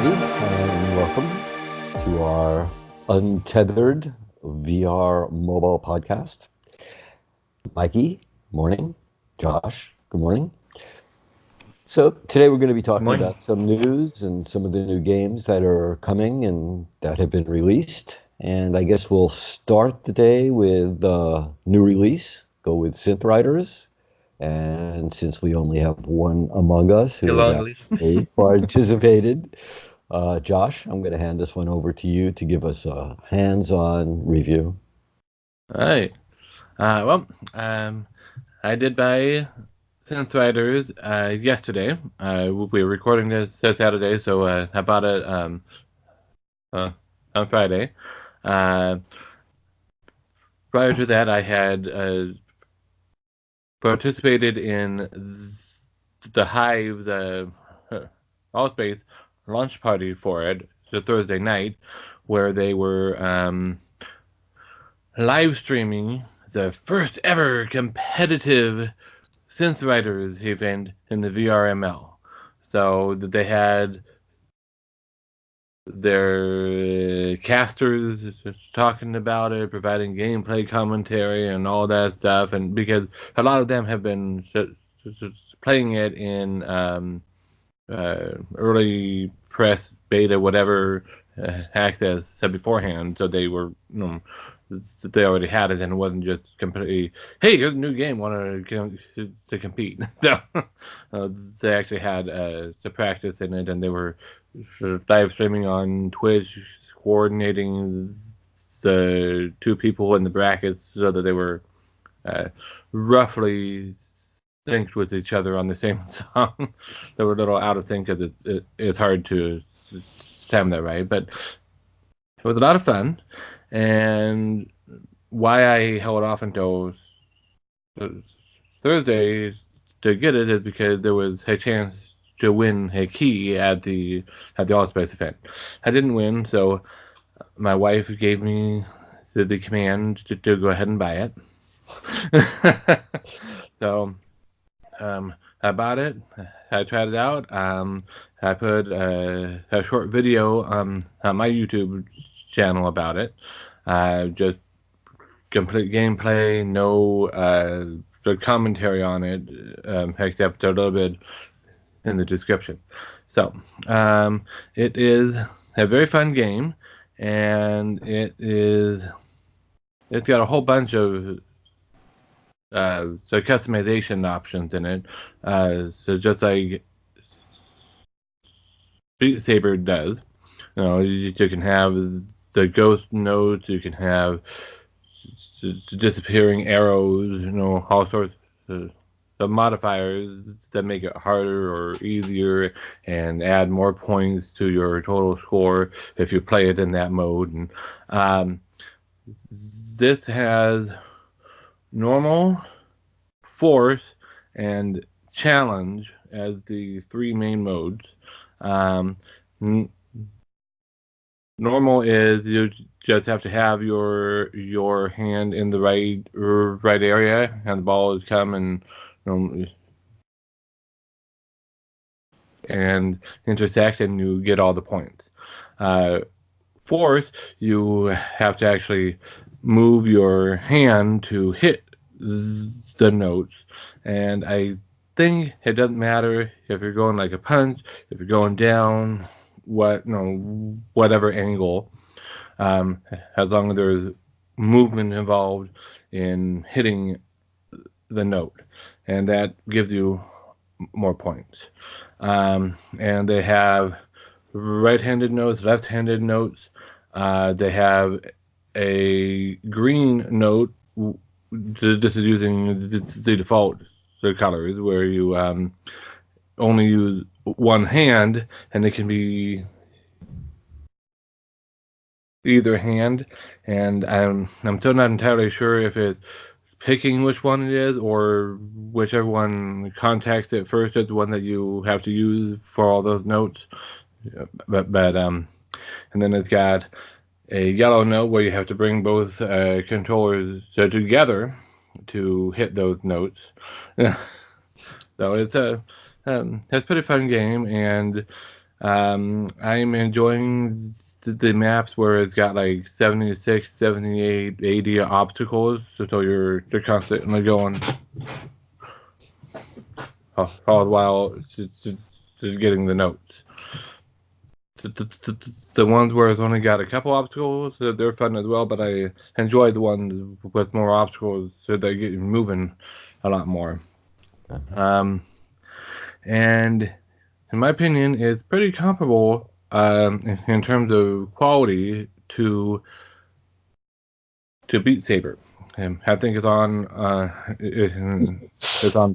Alrighty, and welcome to our Untethered VR mobile podcast. Mikey, morning. Josh, good morning. So today we're going to be talking about some news and some of the new games that are coming and that have been released. And I guess we'll start the day with new release, go with Synth Riders. And since we only have one among us who has actually participated, Josh, I'm going to hand this one over to you to give us a hands-on review. All right. I did buy Synth Riders yesterday. We were recording this Saturday, so I bought it on Friday. Prior to that, I had participated in the Hive's Allspace launch party for it, the Thursday night, where they were live streaming the first ever competitive Synth Riders event in the VRML. So that they had their casters talking about it, providing gameplay commentary and all that stuff, and because a lot of them have been playing it in early press, beta, whatever access said beforehand, so they were, they already had it, and it wasn't just completely, hey, here's a new game, want to compete. So they actually had to practice in it, and they were live streaming on Twitch, coordinating the two people in the brackets so that they were roughly synced with each other on the same song. They were a little out of sync because it's hard to time that right, but it was a lot of fun. And why I held off until Thursday to get it is because there was a chance to win a key at the Allspace event. I didn't win, so my wife gave me the command to go ahead and buy it. So I bought it. I tried it out. I put a short video on my YouTube channel about it. Just complete gameplay, no commentary on it, except a little bit in the description. So it is a very fun game, and it's got a whole bunch of customization options in it. So just like Beat Saber does, you can have the ghost notes, you can have disappearing arrows, all sorts of modifiers that make it harder or easier and add more points to your total score if you play it in that mode. And this has normal, force, and challenge as the three main modes. Normal is you just have to have your hand in the right area, and the ball is come and intersect, and you get all the points. Force, you have to actually move your hand to hit the notes, and I think it doesn't matter if you're going like a punch, if you're going down, whatever angle, as long as there's movement involved in hitting the note, and that gives you more points. And they have right-handed notes, left-handed notes. They have a green note. This is using the default colors, where you only use one hand, and it can be either hand. And I'm still not entirely sure if it's picking which one it is, or whichever one contacts it first is the one that you have to use for all those notes. But and then it's got a yellow note where you have to bring both controllers together to hit those notes. So it's a pretty fun game, and I'm enjoying the maps where it's got like 76, 78, 80 obstacles, so you're constantly going all the while just getting the notes. The ones where it's only got a couple obstacles, they're fun as well, but I enjoy the ones with more obstacles, so they get moving a lot more. And in my opinion, it's pretty comparable in terms of quality to Beat Saber. I think it's on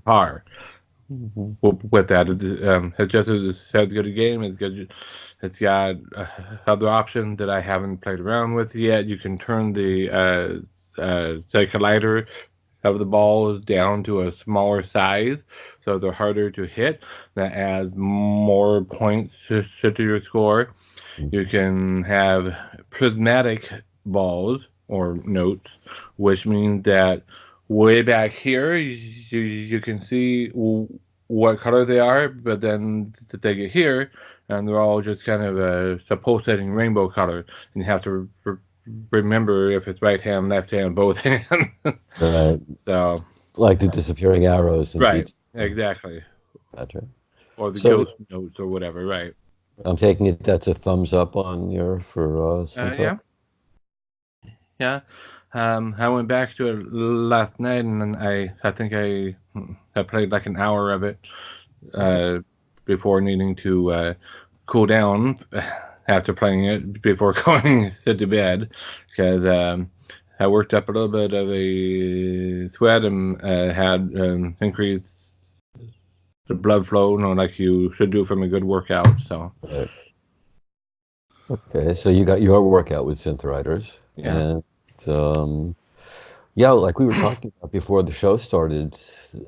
par with that. It's just as good a game. It's good. It's got other options that I haven't played around with yet. You can turn the collider of the balls down to a smaller size, so they're harder to hit. That adds more points to your score. You can have prismatic balls or notes, which means that way back here you can see what color they are, but then they get here and they're all just kind of a pulsating rainbow color, and you have to remember if it's right hand, left hand, both hands. Right. So, like the disappearing arrows and right, beats. exactly. Gotcha. Or the So ghost notes or whatever, right? I'm taking it that's a thumbs up on your for Synth. Yeah. I went back to it last night, and I think I played like an hour of it before needing to cool down after playing it before going to bed, because I worked up a little bit of a sweat and had increased the blood flow, like you should do from a good workout. So. Right. Okay, so you got your workout with Synth Riders, Yeah. and yeah, like we were talking about before the show started,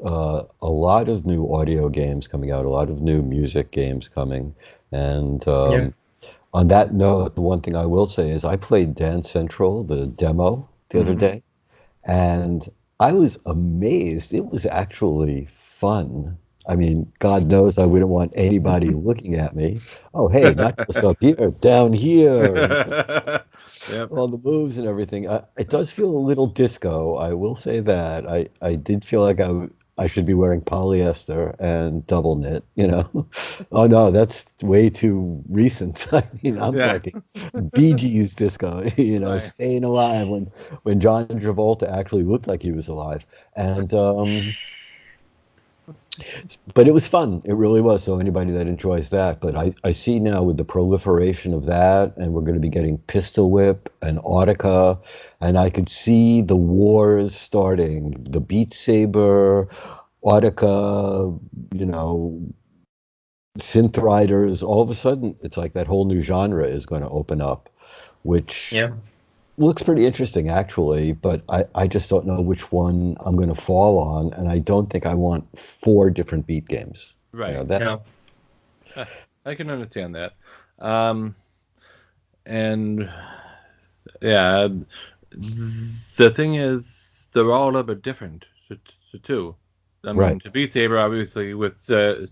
a lot of new audio games coming out, a lot of new music games coming, and on that note, the one thing I will say is I played Dance Central, the demo, the other day, and I was amazed. It was actually fun. I mean, God knows I wouldn't want anybody looking at me. Oh, hey, not just up here, down here, and Yep. all the moves and everything. It does feel a little disco. I will say that. I did feel like I should be wearing polyester and double knit, you know. Oh no, that's way too recent. I mean, I'm Yeah. talking Bee Gees disco, you know, Right. staying alive when John Travolta actually looked like he was alive. And but it was fun. It really was. So anybody that enjoys that, but I see now with the proliferation of that, and we're going to be getting Pistol Whip and Audica, and I could see the wars starting. The Beat Saber, Audica, you know, synth riders. All of a sudden, it's like that whole new genre is going to open up, which looks pretty interesting actually, but I just don't know which one I'm going to fall on, and I don't think I want four different beat games. You know, Right. that I can understand that. And yeah, the thing is, they're all a little bit different too. I right. mean, to Beat Saber, obviously, with the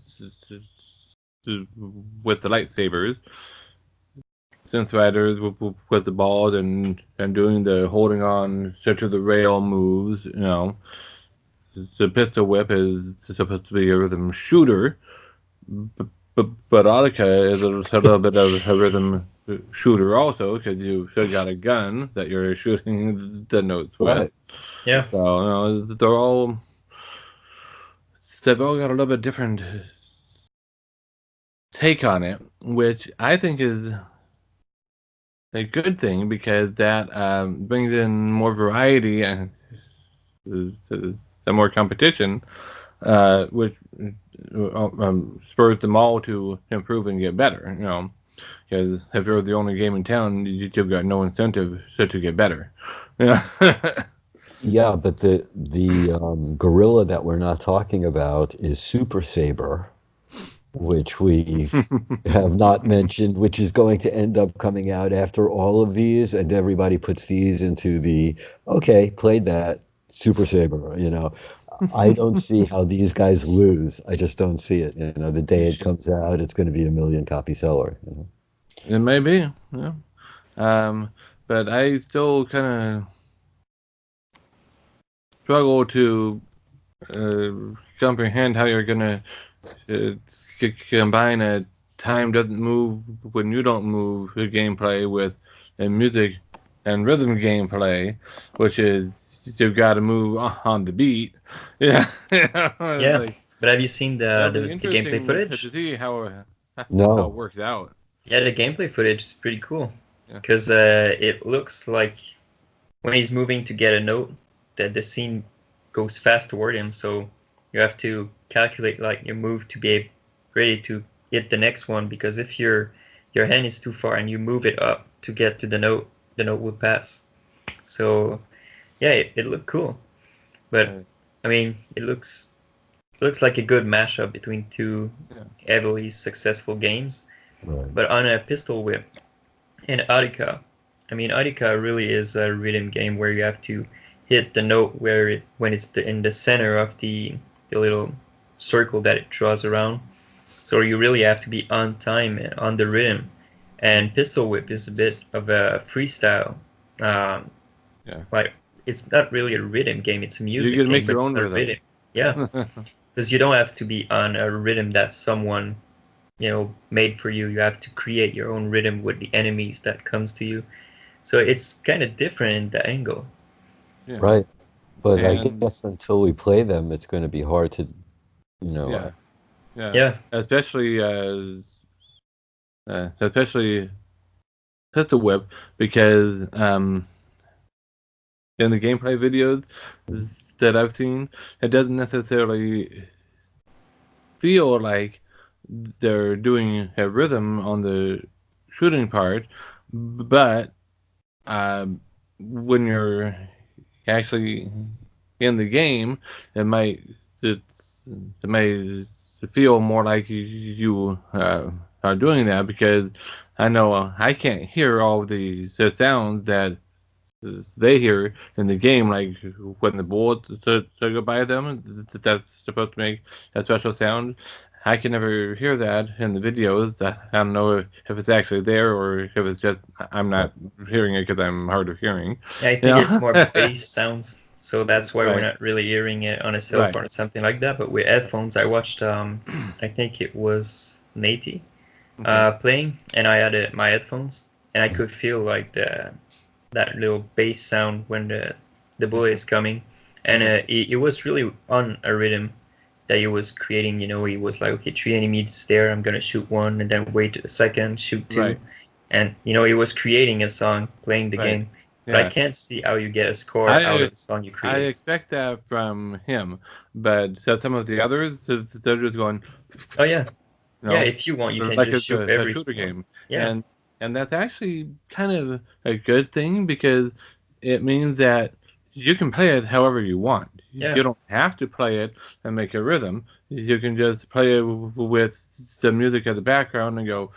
lightsabers, Synth Riders with the balls and doing the holding on to the rail moves. You know, the pistol whip is supposed to be a rhythm shooter, but Audica is a little bit of a rhythm shooter also, because you still got a gun that you're shooting the notes with. Right. So you know, they've all got a little bit different take on it, which I think is a good thing, because that brings in more variety and more competition, which spurs them all to improve and get better. You know, because if you're the only game in town, you've got no incentive to get better. Yeah. Yeah, but the gorilla that we're not talking about is Super Saber, which we have not mentioned, which is going to end up coming out after all of these, and everybody puts these into the okay, played that Super Saber, you know. I don't see how these guys lose. I just don't see it. You know, the day it comes out, it's going to be a million copy seller. You know? It may be, yeah. But I still kind of struggle to comprehend how you're gonna combine a time doesn't move when you don't move the gameplay with a music and rhythm gameplay, which is you've got to move on the beat. Yeah, Yeah. like, But have you seen that'll be the gameplay interesting to footage? see how it No, works out. Yeah, the gameplay footage is pretty cool Yeah. because it looks like when he's moving to get a note, that the scene goes fast toward him. So you have to calculate like your move to be ready to hit the next one. Because if your hand is too far and you move it up to get to the note will pass. So yeah, it looked cool. But Right. I mean, it looks like a good mashup between two heavily successful games. right. But on a pistol whip in Attica, I mean, Attica really is a rhythm game where you have to hit the note when it's in the center of the little circle that it draws around. So you really have to be on time and on the rhythm. And pistol whip is a bit of a freestyle. Um, Yeah. Like it's not really a rhythm game; it's a music can game, make but your it's own not a rhythm. rhythm. Yeah, because you don't have to be on a rhythm that someone made for you. You have to create your own rhythm with the enemies that comes to you. So it's kind of different in the angle. Yeah. Right. But I And guess until we play them, it's going to be hard to, you know, yeah, yeah, Yeah, especially Pistol Whip because in the gameplay videos that I've seen, it doesn't necessarily feel like they're doing a rhythm on the shooting part, but when you're actually in the game, it might it, it may feel more like you are doing that because I know I can't hear all the sounds that they hear in the game, like when the bullets say goodbye to them, that's supposed to make a special sound. I can never hear that in the videos. I don't know if it's actually there or if it's just I'm not hearing it because I'm hard of hearing. I You think it's know? more bass sounds. So that's why we're Right, not really hearing it on a cell right. phone or something like that. But with headphones, I watched I think it was Nate Okay. playing, and I had my headphones, and I could feel like that little bass sound when the bullet is coming, and it was really on a rhythm that he was creating. He was like, okay, 3 enemies there, I'm gonna shoot one, and then wait a second, shoot two, Right, and he was creating a song, playing the right. game. But I Yeah. can't see how you get a score out I of the song you I create. expect that from him, but so some of the others, they're just going, Oh yeah, you yeah. know, If you want, you can like just it's shoot a shooter everything. game, Yeah, and that's actually kind of a good thing because it means that you can play it however you want. yeah. You don't have to play it and make a rhythm. You can just play it with the music at the background and go,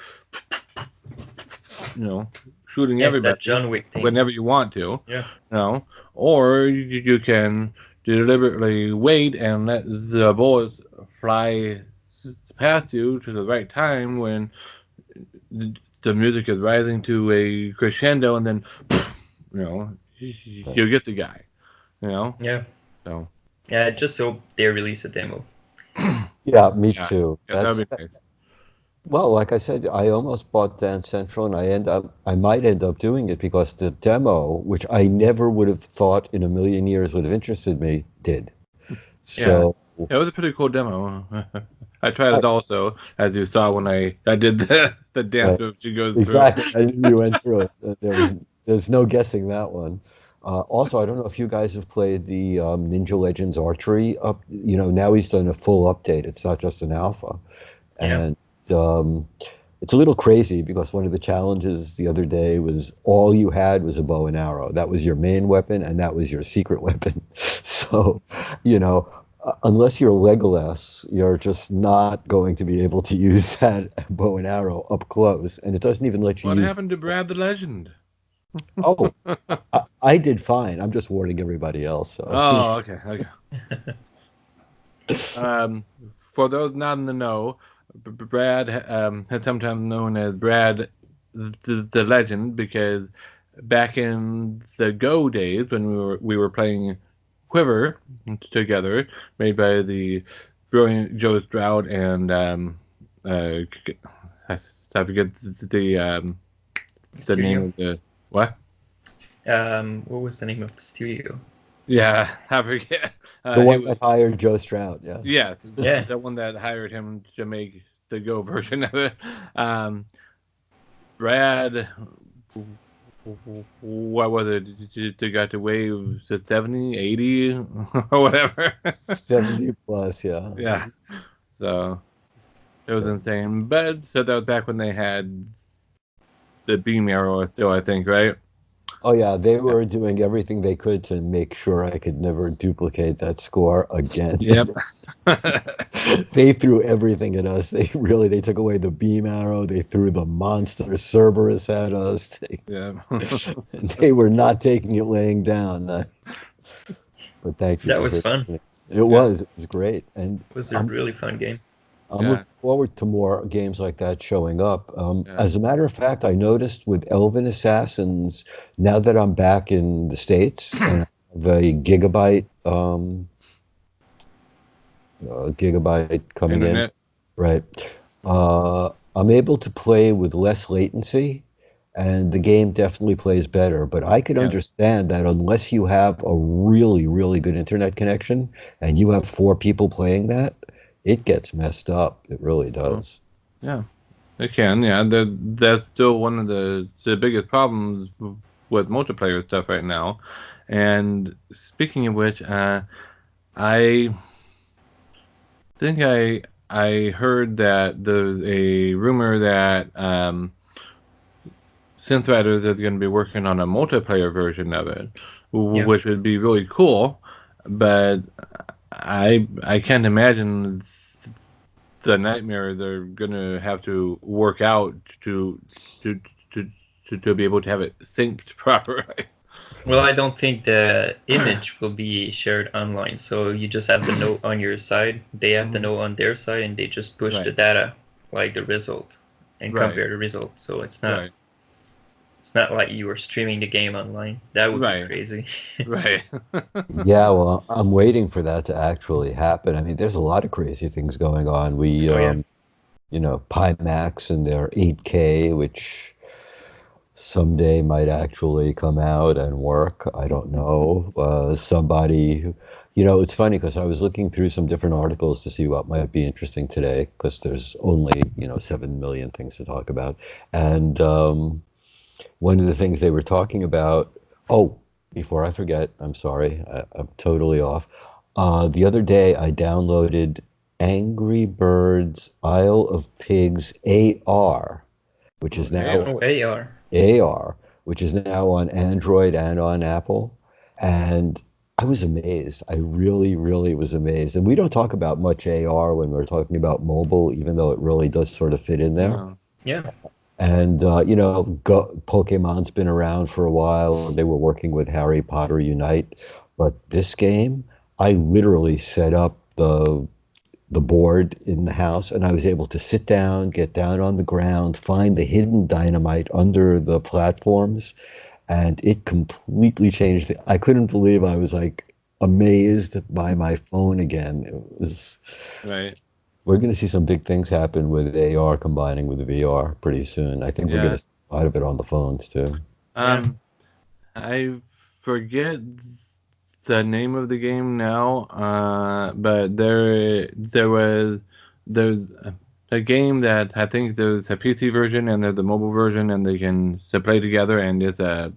shooting Yeah, it's that everybody John Wick thing. whenever you want to, Yeah, or you can deliberately wait and let the bullets fly past you to the right time when the music is rising to a crescendo, and then you get the guy. You know, yeah, so yeah. I just hope they release a demo. yeah, me yeah, too. yeah, that'd be nice. Well, like I said, I almost bought Dance Central, and I might end up doing it because the demo, which I never would have thought in a million years would have interested me, did. Yeah, So, it was a pretty cool demo. I tried I, it also, as you saw when I did the dance right, move she goes through. exactly. I knew you went through it. There's no guessing that one. Also, I don't know if you guys have played the Ninja Legends Archery up. Now he's done a full update. It's not just an alpha, Yeah, and um, it's a little crazy because one of the challenges the other day was all you had was a bow and arrow. That was your main weapon, and that was your secret weapon. So, unless you're Legolas, you're just not going to be able to use that bow and arrow up close, and it doesn't even let you What use. happened to Brad the Legend? Oh, I did fine. I'm just warning everybody else. So, Oh, okay, okay. For those not in the know, Brad had sometimes known as Brad the Legend because back in the Go days when we were playing Quiver together, made by the brilliant Joe Stroud and I forget the name of the what? What was the name of the studio? Yeah, I forget. The one that hired Joe Stroud, yeah. Yeah, Yeah. the one that hired him to make the Go version of it. Brad, what was it? They got to wave to 70, 80, or whatever. 70 plus, yeah. Yeah. So it was insane. But so that was back when they had the beam arrow still, I think, right? Oh yeah, they were doing everything they could to make sure I could never duplicate that score again. Yep. They threw everything at us. They took away the beam arrow. They threw the monster Cerberus at us. They were not taking it laying down. But thank you. That was fun. It was great. And it was a really fun game. I'm looking forward to more games like that showing up. As a matter of fact, I noticed with Elven Assassins, now that I'm back in the States, and the gigabyte coming Internet. in, right? I'm able to play with less latency, and the game definitely plays better. But I could understand that unless you have a really, really good internet connection, and you have 4 people playing that, it gets messed up. It really does. Yeah, it can. Yeah, that's still one of the biggest problems with multiplayer stuff right now. And speaking of which, I think I heard that there's a rumor that Synth is going to be working on a multiplayer version of it, which would be really cool. But I can't imagine the nightmare they're gonna have to work out to be able to have it synced properly. Well, I don't think the image will be shared online. So you just have the note on your side. They have the note on their side, and they just push the data, like the result, and compare the result. So it's not. It's not like you were streaming the game online. That would be crazy. Right. Yeah, well, I'm waiting for that to actually happen. I mean, there's a lot of crazy things going on. Pimax and their 8K, which someday might actually come out and work. I don't know. It's funny because I was looking through some different articles to see what might be interesting today because there's only, 7 million things to talk about. And one of the things they were talking about, before I forget, I'm sorry, I'm totally off. The other day I downloaded Angry Birds Isle of Pigs AR, which is now AR, which is now on Android and on Apple. And I was amazed. I really, really was amazed. And we don't talk about much AR when we're talking about mobile, even though it really does sort of fit in there. Yeah. And, Pokemon's been around for a while. They were working with Harry Potter Unite. But this game, I literally set up the board in the house, and I was able to sit down, get down on the ground, find the hidden dynamite under the platforms, and it completely changed. I couldn't believe I was amazed by my phone again. It was right. We're going to see some big things happen with AR combining with VR pretty soon. I think we're going to see a lot of it on the phones too. I forget the name of the game now, but there's a game that I think there's a PC version and there's a mobile version, and they can play together, and it's a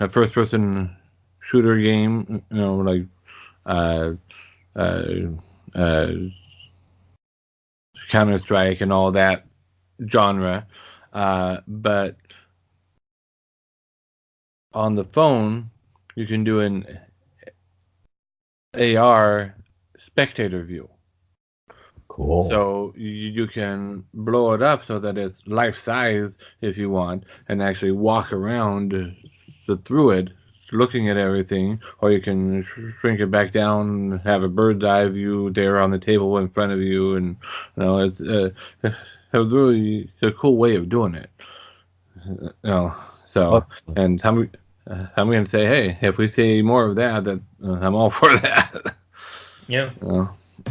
first-person shooter game, Counter-Strike and all that genre, but on the phone you can do an AR spectator view. Cool. So you can blow it up so that it's life size if you want, and actually walk around through it looking at everything, or you can shrink it back down, have a bird's eye view there on the table in front of you, and it's a cool way of doing it. So and I'm going to say, hey, if we see more of that, I'm all for that. Yeah.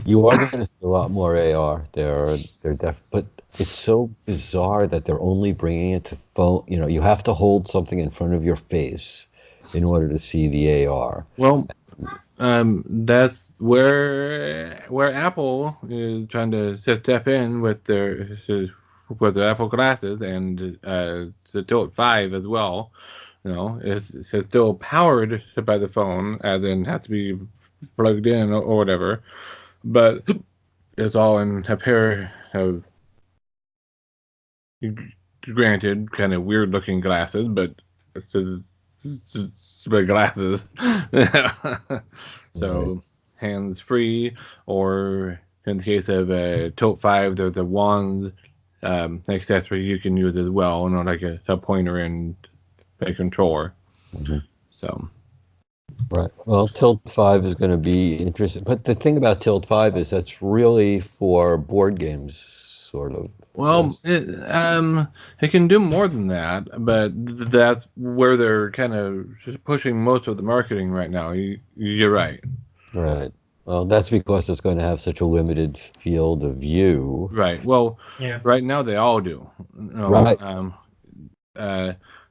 You are going to see a lot more AR. But it's so bizarre that they're only bringing it to phone. You have to hold something in front of your face in order to see the AR. Well, that's where Apple is trying to step in with their Apple glasses and the Tilt 5 as well. It's still powered by the phone, as in has to be plugged in or whatever, but it's all in a pair of, granted, kind of weird looking glasses, but it's glasses. So hands free, or in the case of a Tilt 5, there's a wand accessory you can use as well, like a pointer and a controller. So. Right. Well, Tilt 5 is going to be interesting. But the thing about Tilt 5 is that's really for board games, sort of. Well, it can do more than that, but that's where they're kind of just pushing most of the marketing right now. You're right. Right. Well, that's because it's going to have such a limited field of view. Right. Well, right now they all do. Right.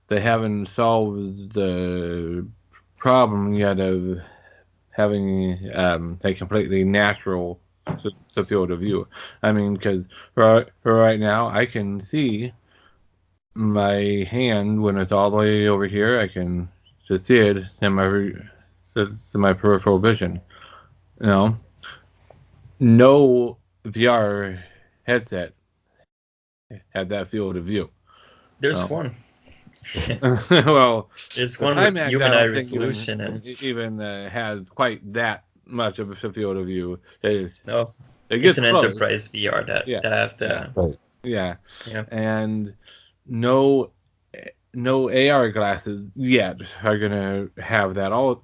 They haven't solved the problem yet of having a completely natural field of view. I mean, because right now I can see my hand when it's all the way over here. I can just see it in my peripheral vision. No VR headset had that field of view. There's one. Well, there's one with human eye resolution even has quite that much of a field of view. It's an enterprise VR that have the yeah, and no AR glasses yet are gonna have that all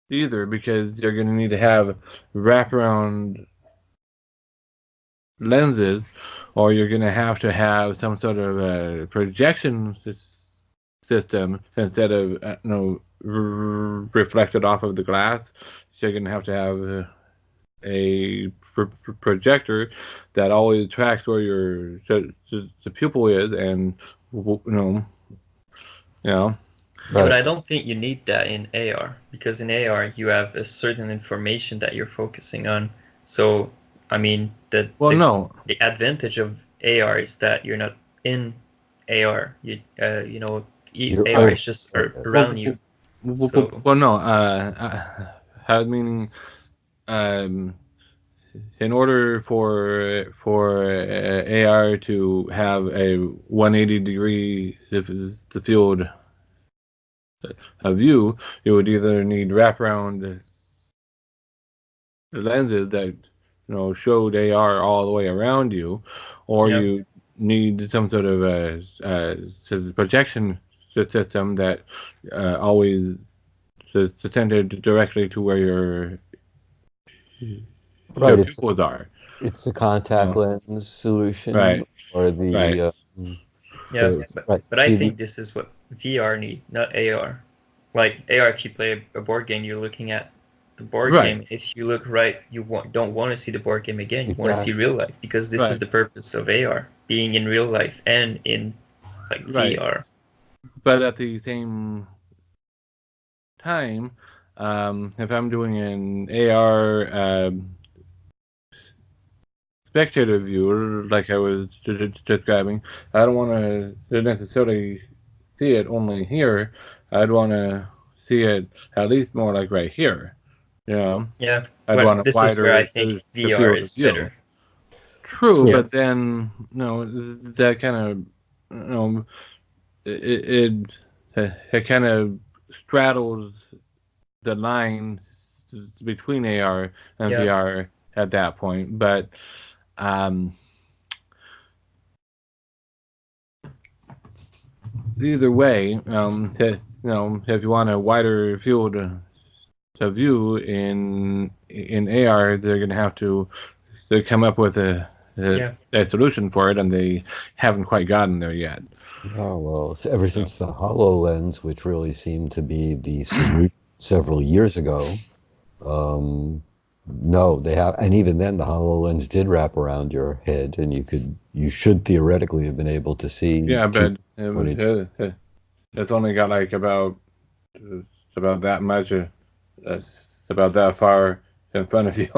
either, because you're gonna need to have wraparound lenses, or you're going to have some sort of a projection system instead of reflected off of the glass. So you're going to have a projector that always tracks where your the pupil is, and Right. But I don't think you need that in AR, because in AR you have a certain information that you're focusing on. So I mean, the advantage of AR is that you're not in AR. AR is just around you. Well, no. I mean, in order for AR to have a 180-degree the field of view, you would either need wraparound lenses that showed AR all the way around you, or you need some sort of a projection system that always attended directly to where your pupils are. It's the contact lens solution, right? Or the but I think this is what VR need, not AR. Like AR, if you play a board game, you're looking at the board game. If you look right, you don't want to see the board game again. You want to see real life, because this is the purpose of AR, being in real life and in VR. But at the same time, if I'm doing an AR spectator view, like I was describing, I don't want to necessarily see it only here. I'd want to see it at least more like right here. Yeah. I'd want this is where I think VR is better. True, but then that kind of it kind of straddles the line between AR and VR at that point. But either way, if you want a wider field of view in AR, they're going to have to come up with a solution for it, and they haven't quite gotten there yet. Oh, well, ever since the HoloLens, which really seemed to be the solution several years ago, no, they have, and even then, the HoloLens did wrap around your head, and you should theoretically have been able to see. Yeah, but it's only got like about that much, about that far in front of you.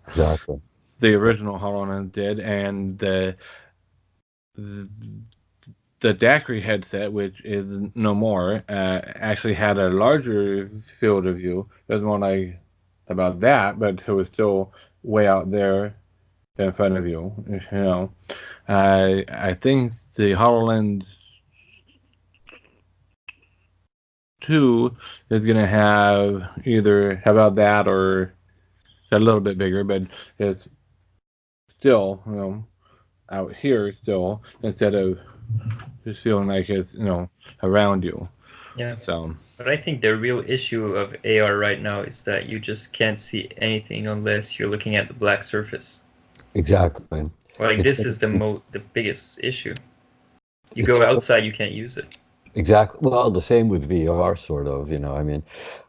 Exactly. The original HoloLens did, and the Daiquiri headset, which is no more, actually had a larger field of view. It was more like about that, but it was still way out there in front of you. I think the HoloLens 2 is going to have either about that or a little bit bigger, but it's still, out here still, instead of just feeling like it's, around you. Yeah. So. But I think the real issue of AR right now is that you just can't see anything unless you're looking at the black surface. Exactly. Like this is the biggest issue. You go outside, you can't use it. Exactly. Well, the same with VR, sort of. I mean.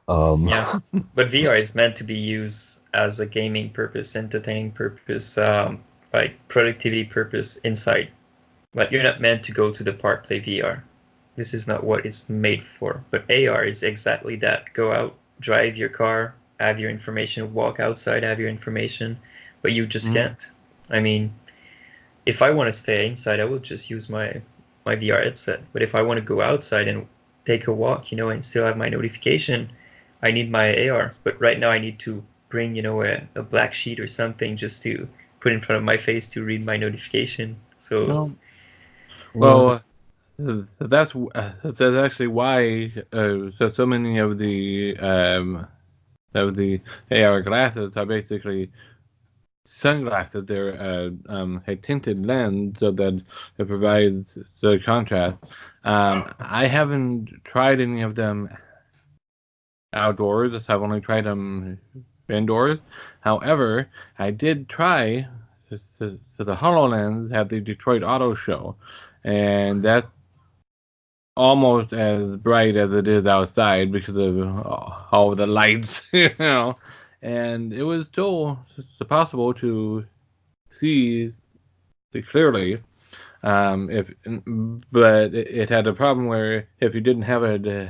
Yeah, but VR is meant to be used as a gaming purpose, entertaining purpose, like productivity purpose inside. Like you're not meant to go to the park play VR. This is not what it's made for. But AR is exactly that. Go out, drive your car, have your information, walk outside, have your information, but you just can't. I mean, if I want to stay inside, I will just use my VR headset. But if I want to go outside and take a walk, and still have my notification, I need my AR. But right now I need to bring, a black sheet or something just to put in front of my face to read my notification. So, that's actually why so many of the AR glasses are basically sunglasses. They're a tinted lens so that it provides the contrast. I haven't tried any of them outdoors. I've only tried them indoors. However, I did try the HoloLens at the Detroit Auto Show, and that's almost as bright as it is outside because of all of the lights, and it was still possible to see clearly. But it had a problem where if you didn't have it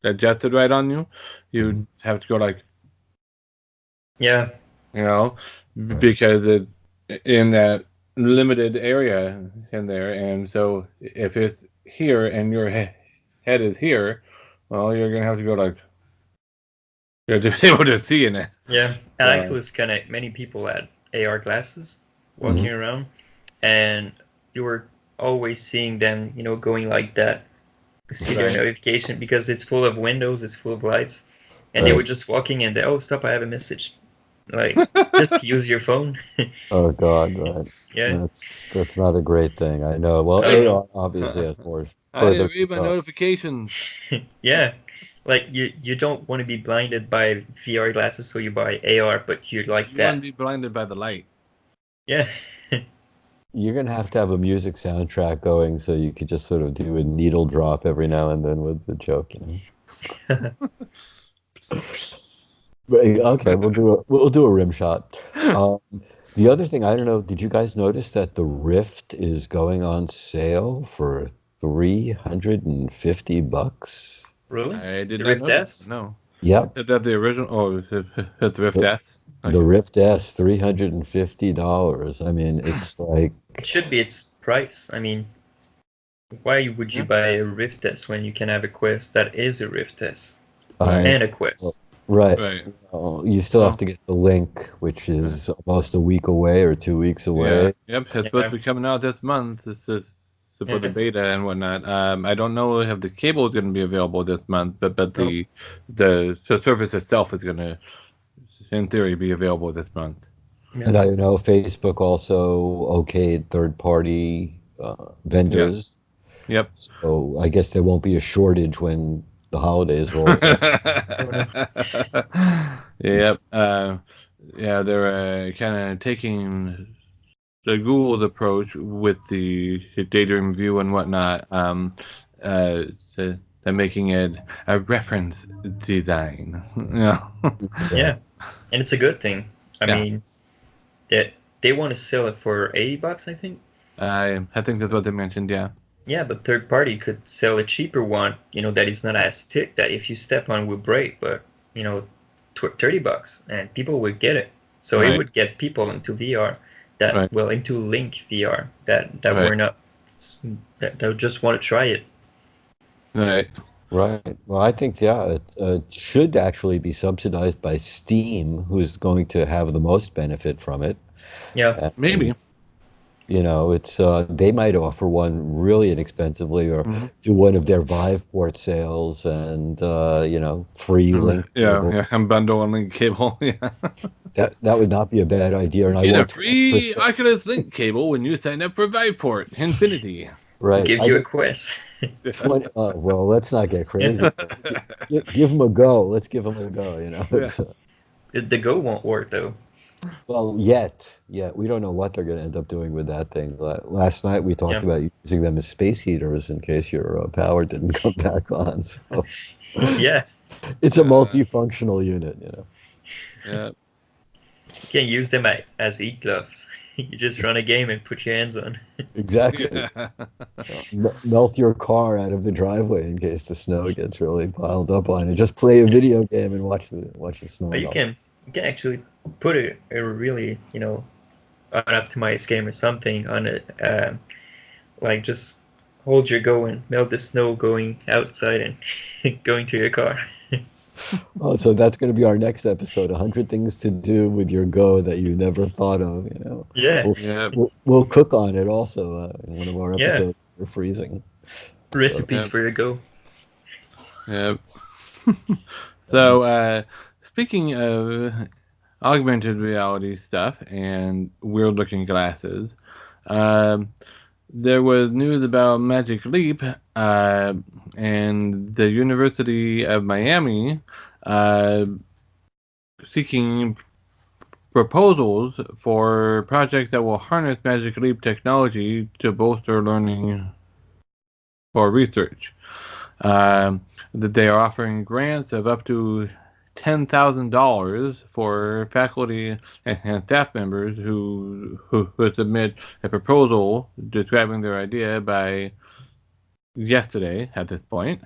adjusted right on you, you'd have to go like, because it in that limited area in there, and so if it's here and your head is here, well, you're gonna have to go like, you're just able to see in it. Yeah, and I was many people had AR glasses walking around, and you were always seeing them, going like that, see their notification because it's full of windows, it's full of lights, and they were just walking and stop, I have a message. Like, just use your phone. Oh God, right. Yeah, that's not a great thing. I know. Well, AR obviously has more. I didn't read my notifications. Yeah, like you don't want to be blinded by VR glasses, so you buy AR, but you like that. You want to be blinded by the light. Yeah. You're gonna have to have a music soundtrack going so you could just sort of do a needle drop every now and then with the joke, Okay, we'll do a rim shot. The other thing, I don't know, did you guys notice that the Rift is going on sale for $350? Really? I did the not Rift know. S? No. Yep. Is that the original? Oh, is it the Rift S? Okay. The Rift S, $350. I mean, it's like... It should be its price. I mean, why would you buy a Rift S when you can have a Quest that is a Rift S? And a Quest. Well, right. You still have to get the link, which is almost a week away or 2 weeks away. Yeah. Yep, it's supposed to be coming out this month. It's just for the beta and whatnot. I don't know if the cable is going to be available this month, but the service itself is going to, in theory, be available this month. Yeah. And I know Facebook also okayed third-party vendors Yep. So I guess there won't be a shortage when the holidays roll around. Yep. Yeah, they're kind of taking the Google's approach with the Daydream View and whatnot. So they're making it a reference design. Yeah. Yeah, and it's a good thing. I Yeah. mean, that they want to sell it for $80, I think. I think that's what they mentioned. Yeah. Yeah, but third party could sell a cheaper one, that is not as thick, that if you step on will break, but $30, and people would get it. So it Right. would get people into VR Right. into Link VR that Right. were not that just want to try it. Right. Right. Well, I think, yeah, it should actually be subsidized by Steam, who's going to have the most benefit from it. Yeah, Maybe. It's they might offer one really inexpensively, or Mm-hmm. do one of their Viveport sales, and free link cable. Yeah. And bundle and link cable. Yeah. That would not be a bad idea. And I Get a won't free Oculus Link cable when you sign up for Viveport Infinity. right. give you a Quest. Well, let's not get crazy. Give them a go. Let's give them a go. The Go won't work though. Well, yet we don't know what they're going to end up doing with that thing. Last night we talked about using them as space heaters in case your power didn't come back on. So Yeah, it's a multifunctional unit. Yeah. you can use them as heat gloves. You just run a game and put your hands on. Exactly. Melt your car out of the driveway in case the snow gets really piled up on it. Just play a video game and watch the snow. But you can actually put a really unoptimized game or something on it, like just hold your Go and melt the snow going outside and going to your car. Oh, so that's going to be our next episode: 100 things to do with your Go that you never thought of. Yeah. We'll cook on it also in one of our Yeah. episodes. We're freezing Recipes for your Go. Yep. So, speaking of augmented reality stuff and weird-looking glasses, there was news about Magic Leap, and the University of Miami seeking proposals for projects that will harness Magic Leap technology to bolster learning or research. That they are offering grants of up to $10,000 for faculty and staff members who submit a proposal describing their idea by yesterday at this point.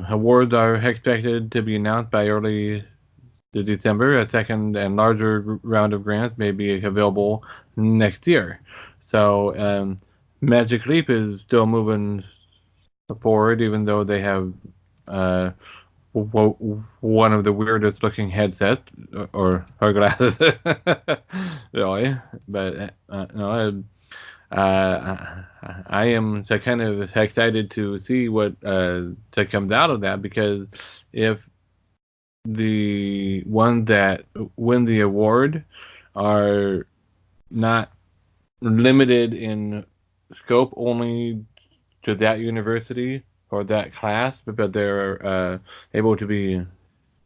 Awards are expected to be announced by early December. A second and larger round of grants may be available next year. So Magic Leap is still moving forward, even though they have one of the weirdest looking headsets or glasses, really. But I am kind of excited to see what comes out of that, because if the ones that win the award are not limited in scope only to that university or that class, but they're able to be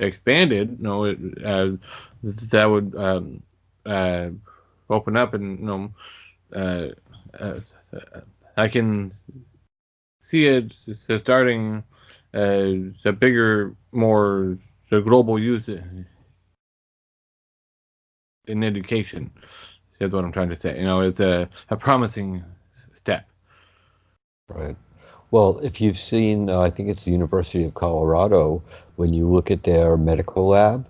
expanded, that would open up, and I can see it starting a bigger, more global use in education. Is what I'm trying to say. It's a promising step. Right. Well, if you've seen, I think it's the University of Colorado, when you look at their medical lab,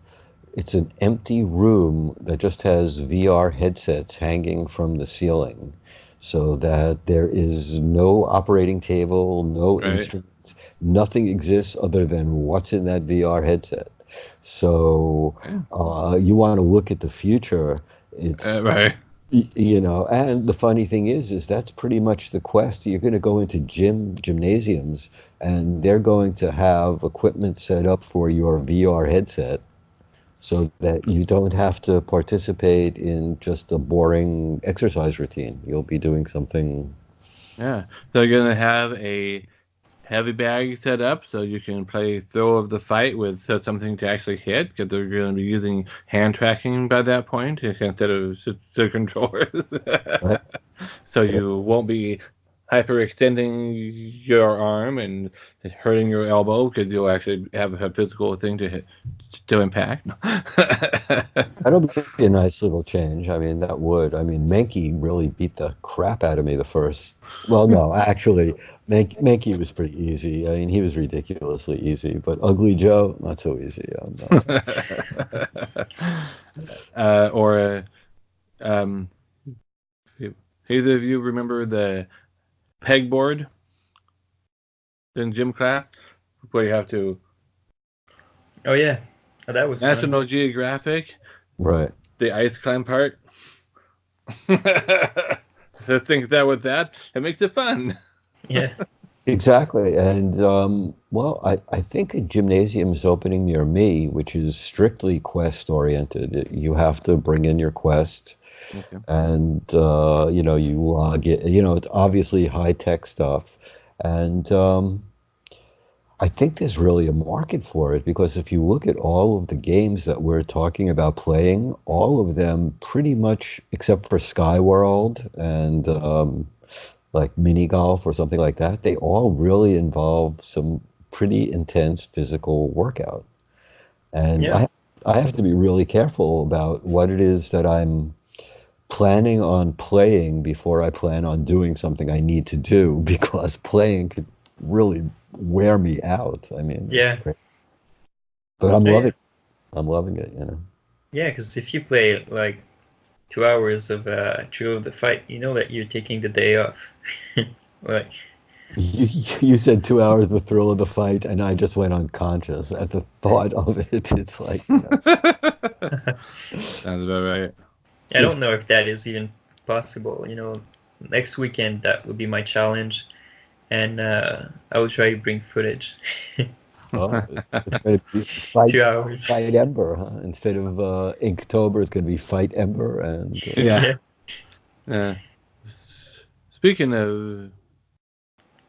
it's an empty room that just has VR headsets hanging from the ceiling, so that there is no operating table, no instruments, nothing exists other than what's in that VR headset. So you want to look at the future. It's right. And the funny thing is that's pretty much the quest. You're going to go into gymnasiums, and they're going to have equipment set up for your VR headset. so that you don't have to participate in just a boring exercise routine. You'll be doing something. Yeah. So you're gonna have a heavy bag set up so you can play throw of the fight with something to actually hit, because they're going to be using hand tracking by that point instead of the controllers. Right? So you won't be hyperextending your arm and hurting your elbow, because you'll actually have a physical thing to hit to impact. That'll be a nice little change. I mean, that would. I mean, Mankey really beat the crap out of me the first. Well, no, actually, Mankey was pretty easy. I mean, he was ridiculously easy, but Ugly Joe, not so easy. Or um, either of you remember the pegboard in gym class, where you have to Oh yeah, oh, that was fun. National Geographic, Right. the ice climb part. So think that with that, it makes it fun. Yeah, Exactly. And well, I think a gymnasium is opening near me, which is strictly quest oriented. You have to bring in your quest Okay. and you log it. It's obviously high tech stuff. And I think there's really a market for it because if you look at all of the games that we're talking about playing, all of them pretty much, except for Skyworld and like mini golf or something like that, they all really involve some pretty intense physical workout. And yeah, I have to be really careful about what it is that I'm planning on playing before I plan on doing something I need to do because playing could really wear me out. I mean, it's yeah, great. But yeah, I'm loving it. yeah. Because if you play like 2 hours of True of the Fight, you know that you're taking the day off. Like, You said 2 hours the thrill of the fight, and I just went unconscious at the thought of it. It's like, Sounds about right. I don't know if that is even possible. Next weekend that will be my challenge, and I will try to bring footage. oh, it's going to be fight, 2 hours. fight Ember, huh? Instead of Inktober, it's going to be fight Ember, and Yeah. Yeah. Speaking of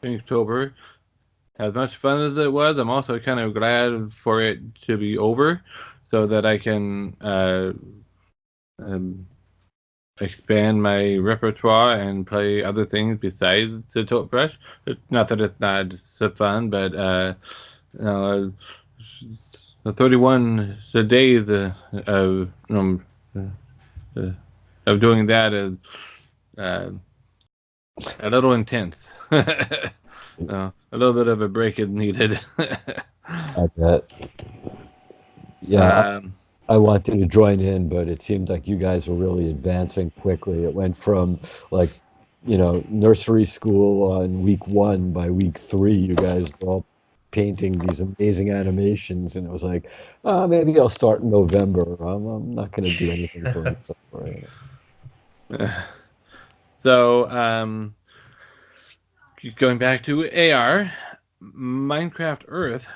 Inktober, as much fun as it was, I'm also kind of glad for it to be over, so that I can um, expand my repertoire and play other things besides the tote brush. Not that it's not so fun, but the 31 the days of doing that is uh, a little intense. A little bit of a break is needed. I bet. Yeah, um, I wanted to join in, but it seemed like you guys were really advancing quickly. It went from like, nursery school on week one. By week three, you guys were all painting these amazing animations, and it was like, maybe I'll start in November. I'm not going to do anything for October. so, going back to AR, Minecraft Earth,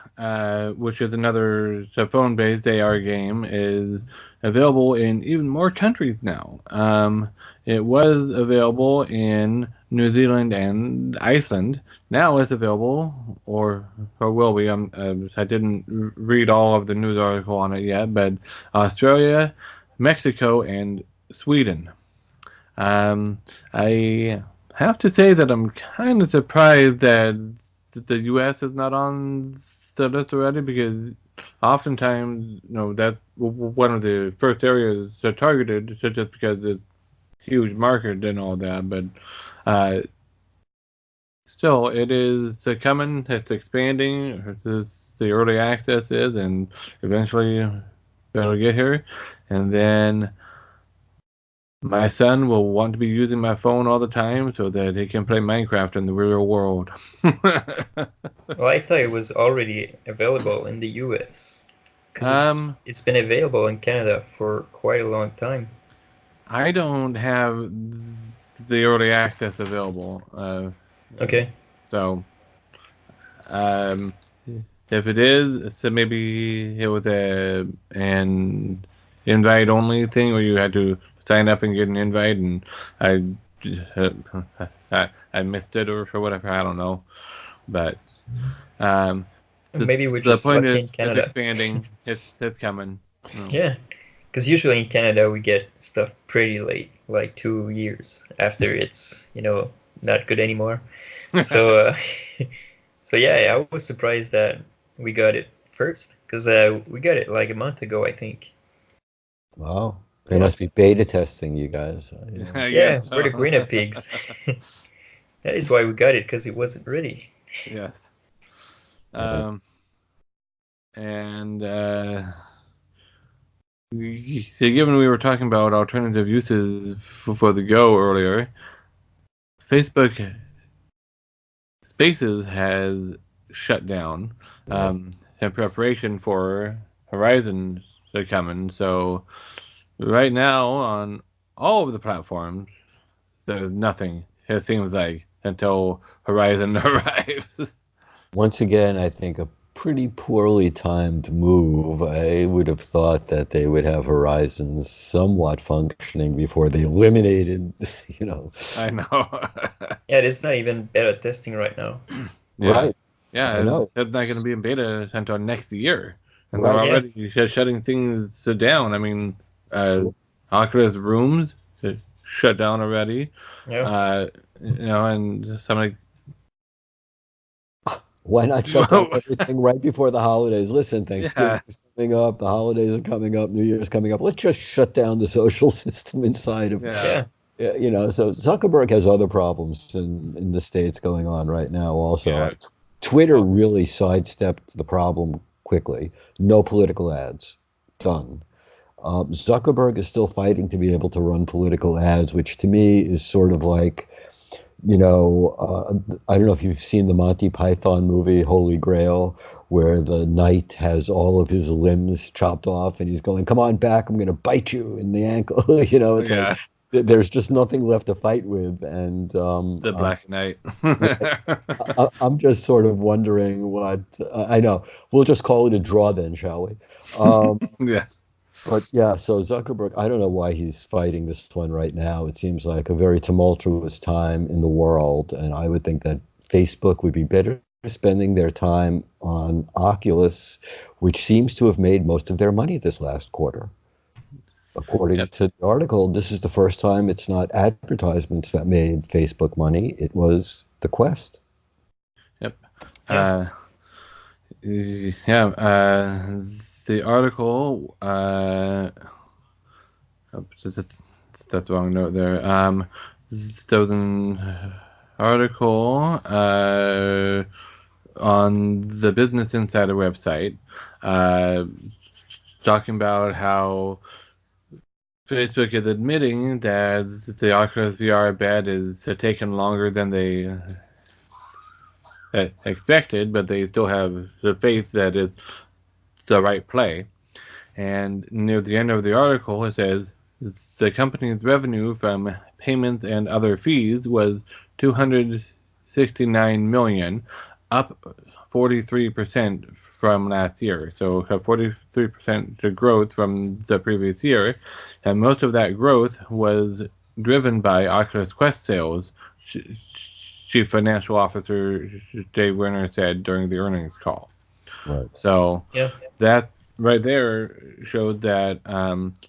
which is another phone-based AR game, is available in even more countries now. It was available in New Zealand and Iceland. Now it's available, or will be. I didn't read all of the news article on it yet, but Australia, Mexico, and Sweden. I have to say that I'm kind of surprised that the U.S. is not on the list already, because oftentimes, that's one of the first areas they're targeted, so just because it's huge market and all that. But uh, still, it is coming. It's expanding. The early access is, and eventually it'll get here, and then my son will want to be using my phone all the time so that he can play Minecraft in the real world. Well, I thought it was already available in the US because um, it's been available in Canada for quite a long time. I don't have the early access available. Okay. So, um, If it is, so maybe it was an invite only thing where you had to sign up and get an invite, and I I missed it or whatever. I don't know, but um, Maybe we're the just point lucky is in it's Canada. expanding. It's coming. Oh. Yeah, because usually in Canada we get stuff pretty late, like 2 years after it's not good anymore. So so yeah, I was surprised that we got it first because we got it like a month ago, I think. Wow. They Yeah, must be beta testing you guys. I guess yeah, we're the so. greener pigs. That is why we got it because it wasn't ready. Yes. Yeah. Um, and given we were talking about alternative uses for the Go earlier, Facebook Spaces has shut down Yes. in preparation for Horizons are coming. So right now on all of the platforms, there's nothing. It seems like until Horizon arrives. Once again, I think a pretty poorly timed move. I would have thought that they would have Horizons somewhat functioning before they eliminated, you know. I know. Yeah, it's not even beta testing right now. Yeah, Right. I yeah. know. It's not going to be in beta until next year, and they're Right. Yeah, already shutting things down. I mean, Sure. Oculus Rooms shut down already. yeah, Uh, and somebody. Why not shut down everything right before the holidays? Listen, Yeah, Thanksgiving's coming up, the holidays are coming up, New Year's coming up. Let's just shut down the social system inside of, yeah, yeah, so Zuckerberg has other problems in the States going on right now also. yeah. Twitter Well, really sidestepped the problem quickly. No political ads. Done. Zuckerberg is still fighting to be able to run political ads, which to me is sort of like, I don't know if you've seen the Monty Python movie Holy Grail, where the knight has all of his limbs chopped off and he's going, "Come on back, I'm going to bite you in the ankle." It's like yeah. there's just nothing left to fight with. And The Black Knight. right, I'm just sort of wondering what I know. We'll just call it a draw then, shall we? Yes. But yeah, so Zuckerberg, I don't know why he's fighting this one right now. It seems like a very tumultuous time in the world, and I would think that Facebook would be better spending their time on Oculus, which seems to have made most of their money this last quarter. According Yep. to the article, this is the first time it's not advertisements that made Facebook money, it was the Quest. Yep. yeah. Uh, yeah. The article. That's the wrong note there. So the article on the Business Insider website, uh, talking about how Facebook is admitting that the Oculus VR bet is taking longer than they expected, but they still have the faith that it's the right play. And near the end of the article, it says the company's revenue from payments and other fees was 269 million, up 43% from last year. So 43% growth from the previous year, and most of that growth was driven by Oculus Quest sales. Chief Financial Officer Dave Werner said during the earnings call. Right. So Yeah, that right there showed that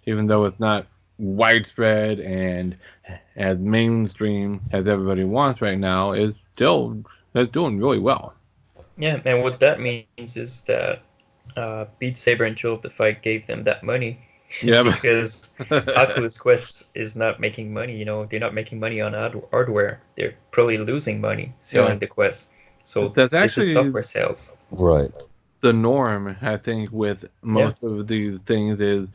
even though it's not widespread and as mainstream as everybody wants right now, it's doing really well. yeah. And what that means is that Beat Saber and Jewel of the Fight gave them that money Yeah, because Oculus Quest is not making money. They're not making money on hardware. They're probably losing money yeah. selling the Quest. So That's this is actually software sales. Right. the norm, I think, with Yeah, most of these things is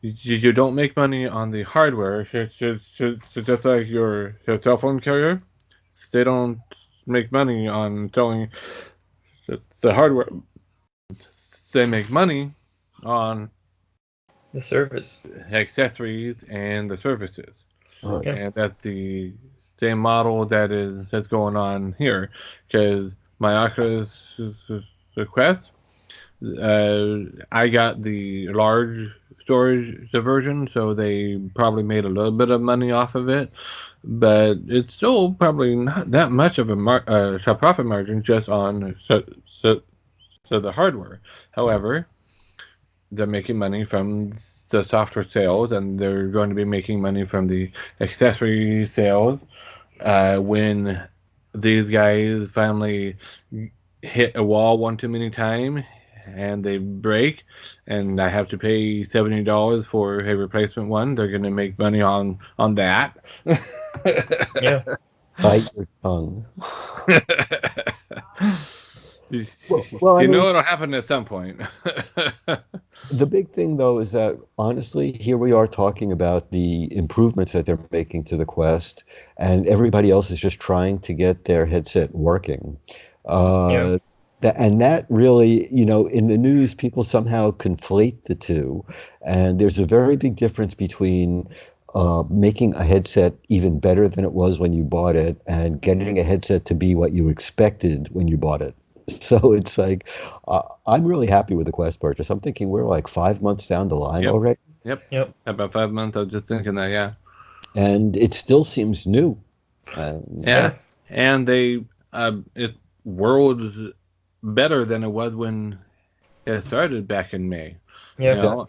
you don't make money on the hardware. It's just like your cell phone carrier. They don't make money on selling the hardware. They make money on the service. accessories and the services, Right. Yeah, and that's the same model that's going on here. Because my Oculus Quest, I got the large storage version, so they probably made a little bit of money off of it, but it's still probably not that much of a profit margin just on the hardware. However, they're making money from the software sales, and they're going to be making money from the accessory sales when these guys finally hit a wall one too many times and they break, and I have to pay $70 for a replacement one. They're going to make money on that. Yeah. Bite your tongue. you I mean, know it'll happen at some point. the big thing, though, is that honestly, here we are talking about the improvements that they're making to the Quest, and everybody else is just trying to get their headset working. Yeah. And that really, in the news, people somehow conflate the two. And there's a very big difference between making a headset even better than it was when you bought it and getting a headset to be what you expected when you bought it. So it's like, I'm really happy with the Quest purchase. I'm thinking we're like 5 months down the line Yep. already. Yep. About 5 months. I was just thinking that, yeah. And it still seems new. Yeah. And it worlds better than it was when it started back in May. Yeah.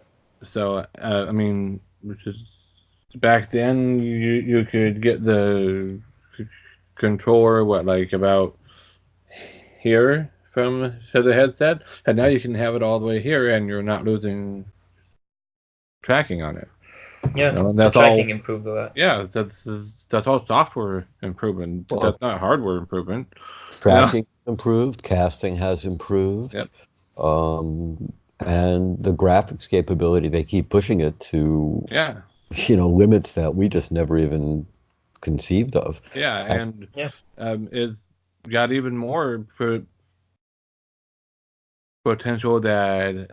So I mean, which is back then you could get the controller about here from the headset, and now you can have it all the way here, and you're not losing tracking on it. Yeah, the tracking improved a lot. Yeah, that's all software improvement. Well, that's not hardware improvement. Tracking improved, casting has improved. Yep. And the graphics capability, they keep pushing it to limits that we just never even conceived of. Yeah, and it got even more potential that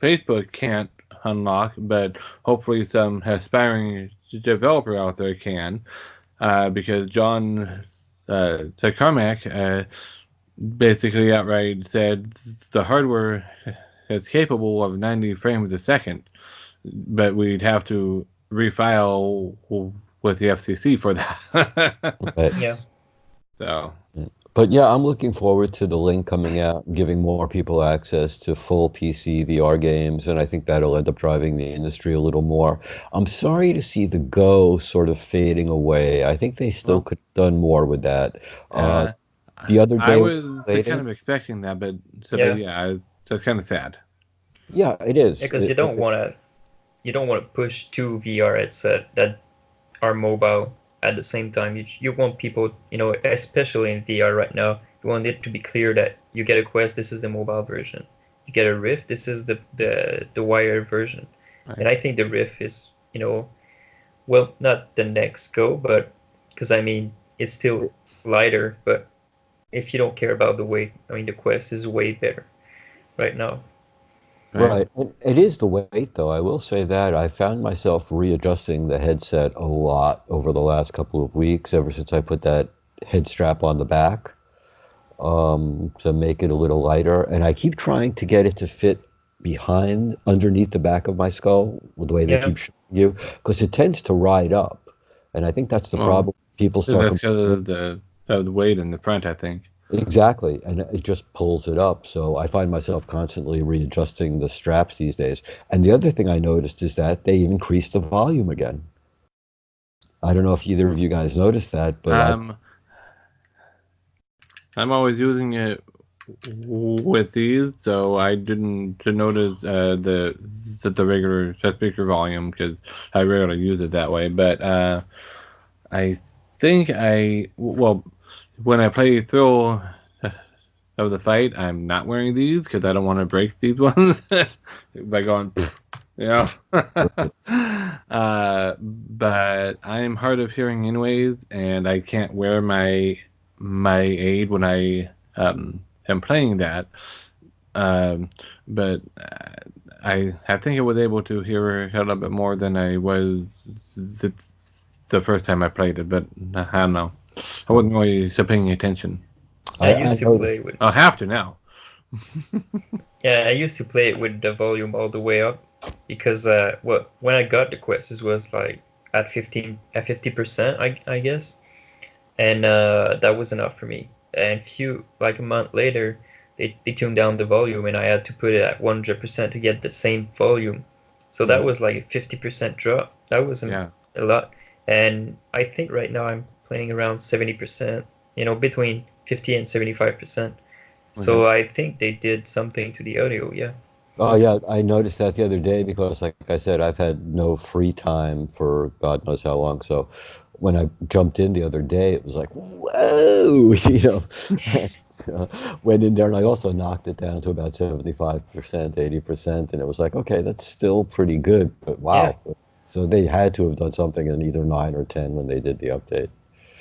Facebook can't unlock, but hopefully some aspiring developer out there can, because John Carmack basically outright said the hardware is capable of 90 frames a second, but we'd have to refile with the FCC for that. But, Yeah. So. But yeah, I'm looking forward to the Link coming out, giving more people access to full PC VR games, and I think that'll end up driving the industry a little more. I'm sorry to see the Go sort of fading away. I think they still could have done more with that. The other day, I was kind of expecting that, but that's kind of sad. Yeah, it is. Because you don't want to push two VR headsets that are mobile at the same time. You want people, especially in VR right now, you want it to be clear that you get a Quest, this is the mobile version. You get a Rift, this is the wired version. Right. And I think the Rift is, well, not the next Go, but because it's still lighter, but if you don't care about the weight, the Quest is way better right now. Right. It is the weight, though. I will say that I found myself readjusting the headset a lot over the last couple of weeks, ever since I put that head strap on the back to make it a little lighter. And I keep trying to get it to fit underneath the back of my skull, the way they keep showing you, because it tends to ride up. And I think that's the problem. People start that's because of the weight in the front, I think. Exactly, and it just pulls it up. So I find myself constantly readjusting the straps these days. And the other thing I noticed is that they increased the volume again. I don't know if either of you guys noticed that, but I'm always using it with these, so I didn't notice the regular set speaker volume because I rarely use it that way. But I think when I play Thrill of the Fight, I'm not wearing these because I don't want to break these ones by going, but I'm hard of hearing anyways, and I can't wear my aid when I am playing that. But I think I was able to hear a little bit more than I was the first time I played it, but I don't know. I wasn't really paying attention. I used to play with. I'll have to now. Yeah, I used to play it with the volume all the way up because when I got the Quest, it was like at 50%, I guess, and that was enough for me. And like a month later, they tuned down the volume, and I had to put it at 100% to get the same volume. So that was like a 50% drop. That wasn't Yeah. a lot, and I think right now I'm playing around 70%. Between 50 and 75%. So Okay. I think they did something to the audio, yeah. Oh yeah, I noticed that the other day because, like I said, I've had no free time for God knows how long. So when I jumped in the other day, it was like, whoa, And, went in there and I also knocked it down to about 75%, 80%, and it was like, okay, that's still pretty good, but Yeah, wow. So they had to have done something in either 9 or 10 when they did the update,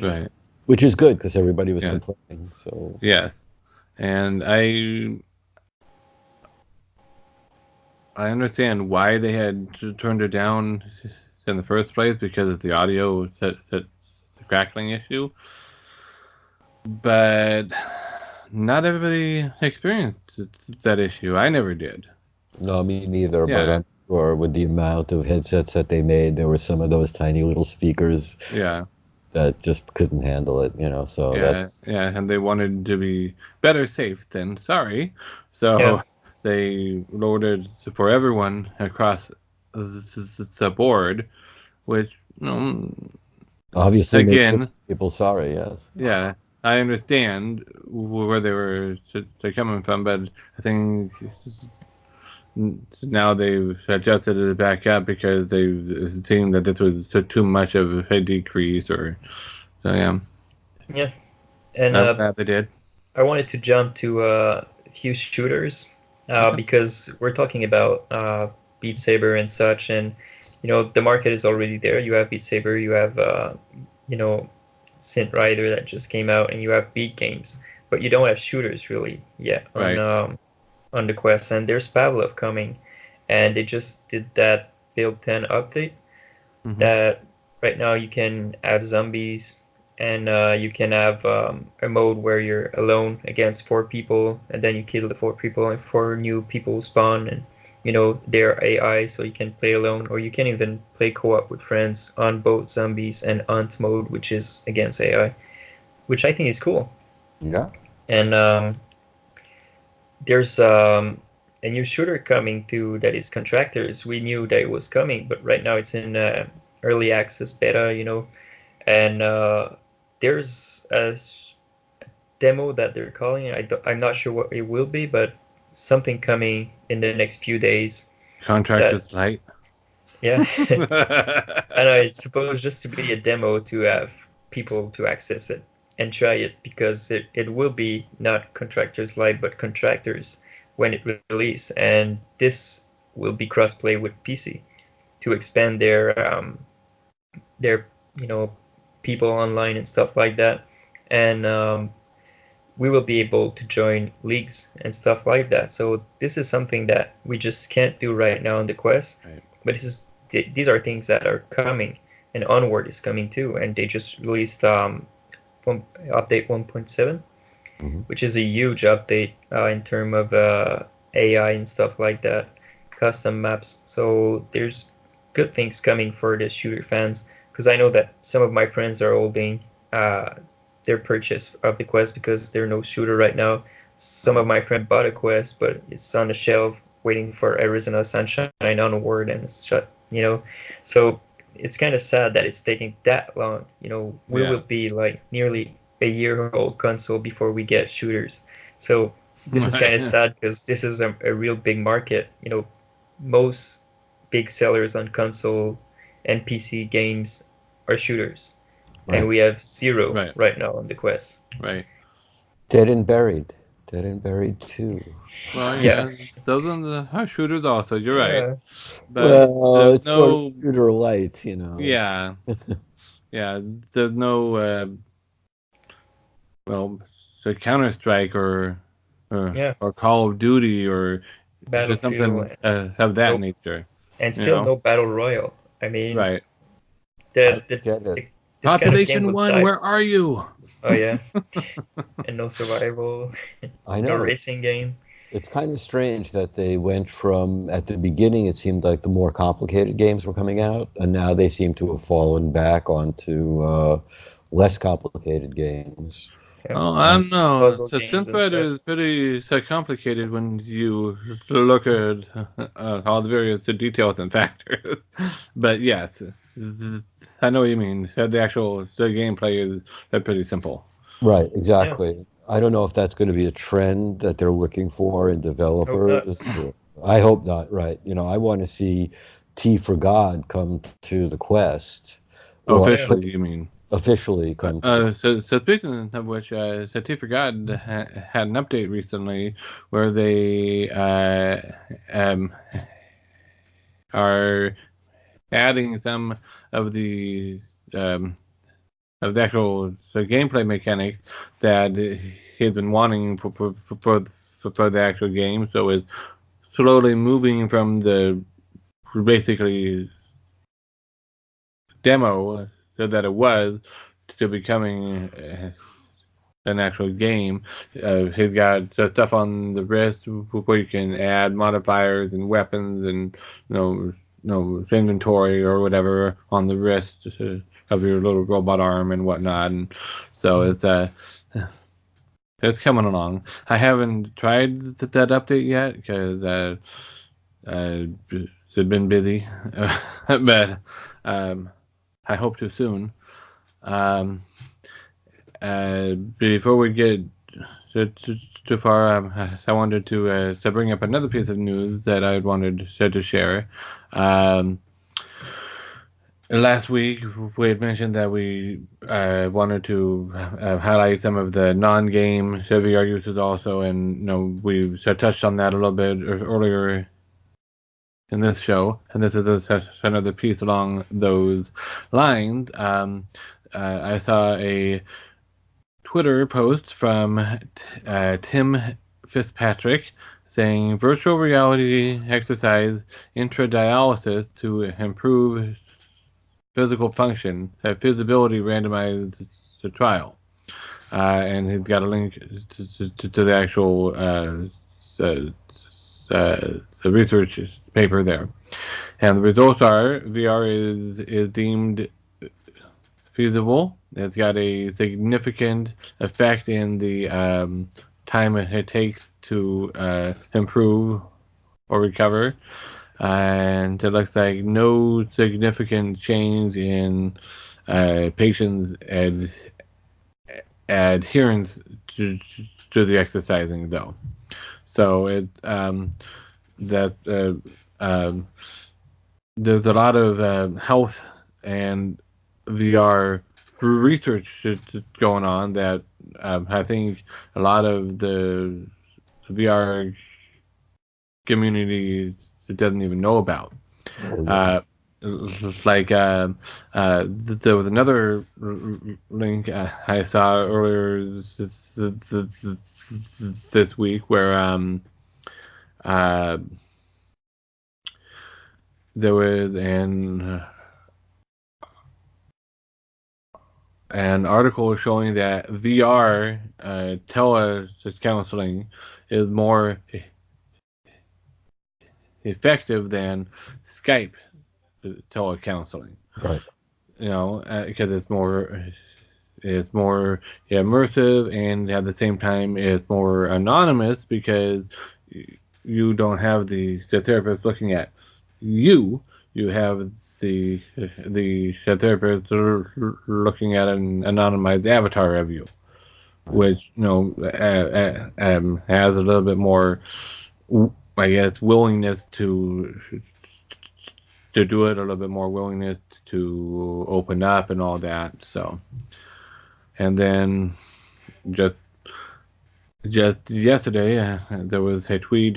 Right. which is good because everybody was Yeah. complaining. So Yes. And I understand why they had turned it down in the first place because of the audio that the crackling issue. But not everybody experienced that issue. I never did. no, me neither, but Yeah. I'm sure with the amount of headsets that they made, there were some of those tiny little speakers Yeah. that just couldn't handle it, so Yeah. that's Yeah. And they wanted to be better safe than sorry. yeah, So they lowered it for everyone across the board, which, obviously made again, people sorry, yes. yeah, I understand where they were they're coming from, but I think now they've adjusted it back up because they've seen that this was too much of a decrease, or so yeah. yeah. And I'm glad they did. I wanted to jump to a few shooters Okay. because we're talking about Beat Saber and such, and the market is already there. You have Beat Saber, you have you know Synth that just came out, and you have Beat games, but you don't have shooters really yet Right. on the Quest. And there's Pavlov coming, and they just did that Build 10 update Hmm. that right now you can have zombies, and you can have a mode where you're alone against 4 people, and then you kill the 4 people and 4 new people spawn, and they're AI, so you can play alone, or you can even play co-op with friends on both zombies and hunt mode, which is against AI, which I think is cool. Yeah. And there's a new shooter coming too that is Contractors. We knew that it was coming, but right now it's in early access beta, and there's a demo that they're calling it. I'm not sure what it will be, but something coming in the next few days. That Contractors light. Yeah, I know it's supposed just to be a demo to have people to access it and try it, because it will be not Contractors Live but Contractors when it release, and this will be crossplay with PC to expand their people online and stuff like that, and we will be able to join leagues and stuff like that. So this is something that we just can't do right now on the Quest, Right. but these are things that are coming, and Onward is coming too, and they just released update 1.7, Hmm. which is a huge update in terms of AI and stuff like that, custom maps. So there's good things coming for the shooter fans, because I know that some of my friends are holding uh, their purchase of the Quest because there's no shooter right now. Some of Right. my friends bought a Quest, but it's on the shelf waiting for Arizona Sunshine Onward, and it's shut. So it's kind of sad that it's taking that long. We Yeah. will be like nearly a year old console before we get shooters. So this is kind of sad because this is a real big market. Most big sellers on console and PC games are shooters, and Right. we have zero Right. right now on the Quest. Right. Dead and Buried. Dead and Buried 2. Well, Yeah, yeah, those are the hard shooters also. You're right, yeah, but Well, there's it's sort of no. shooter light, It's Yeah. Yeah. There's no. Well, so Counter Strike yeah. or Call of Duty or just Battlefield, something of that nope, nature. and You still know. no battle royale. I mean, Right. I the, the, forget it. the this kind of game Population will one, die. where are you? Oh yeah, and no survival, I no know racing it's game. It's kind of strange that they went from, at the beginning, it seemed like the more complicated games were coming out, and now they seem to have fallen back onto less complicated games. Yeah. Oh, I don't know. Puzzle So games and Synth stuff. is pretty so complicated when you look at all the various details and factors. But yes, I know what you mean. The gameplay is pretty simple. Right, Yeah. exactly. I don't know if that's going to be a trend that they're looking for in Hope not. developers. I hope not, right. I want to see T for God come to the Quest, or Yeah. Officially, you mean? officially come to. So speaking of which, Sati Forgot had an update recently where they are adding some of the um, actual gameplay mechanics that he's been wanting for the actual game. So it's slowly moving from the basically demo that it was to becoming an actual game. He's got stuff on the wrist where you can add modifiers and weapons and inventory or whatever on the wrist of your little robot arm and whatnot. And so it's coming along. I haven't tried that update yet because I've been busy, but I hope to soon. Um, Before we get too far, I wanted to bring up another piece of news that I wanted to share. Last week, we had mentioned that we wanted to highlight some of the non-game VR uses also, and we touched on that a little bit earlier in this show, and this is another piece along those lines. I saw a Twitter post from Tim Fitzpatrick saying virtual reality exercise intradialysis to improve physical function, feasibility randomized to trial. And he's got a link to the actual the research paper there. And the results are VR is deemed feasible. It's got a significant effect in the time it takes to improve or recover. And it looks like no significant change in patients' adherence to the exercising, though. So there's a lot of health and VR research going on that I think a lot of the VR community doesn't even know about. Like there was another link I saw earlier this week where there was an article showing that VR telecounseling is more effective than Skype telecounseling. Right. Because it's more immersive, and at the same time it's more anonymous because you don't have the therapist looking at you. You have the therapist looking at an anonymized avatar of you, which has a little bit more, I guess, willingness to do it, a little bit more willingness to open up and all that. So, and then just yesterday there was a tweet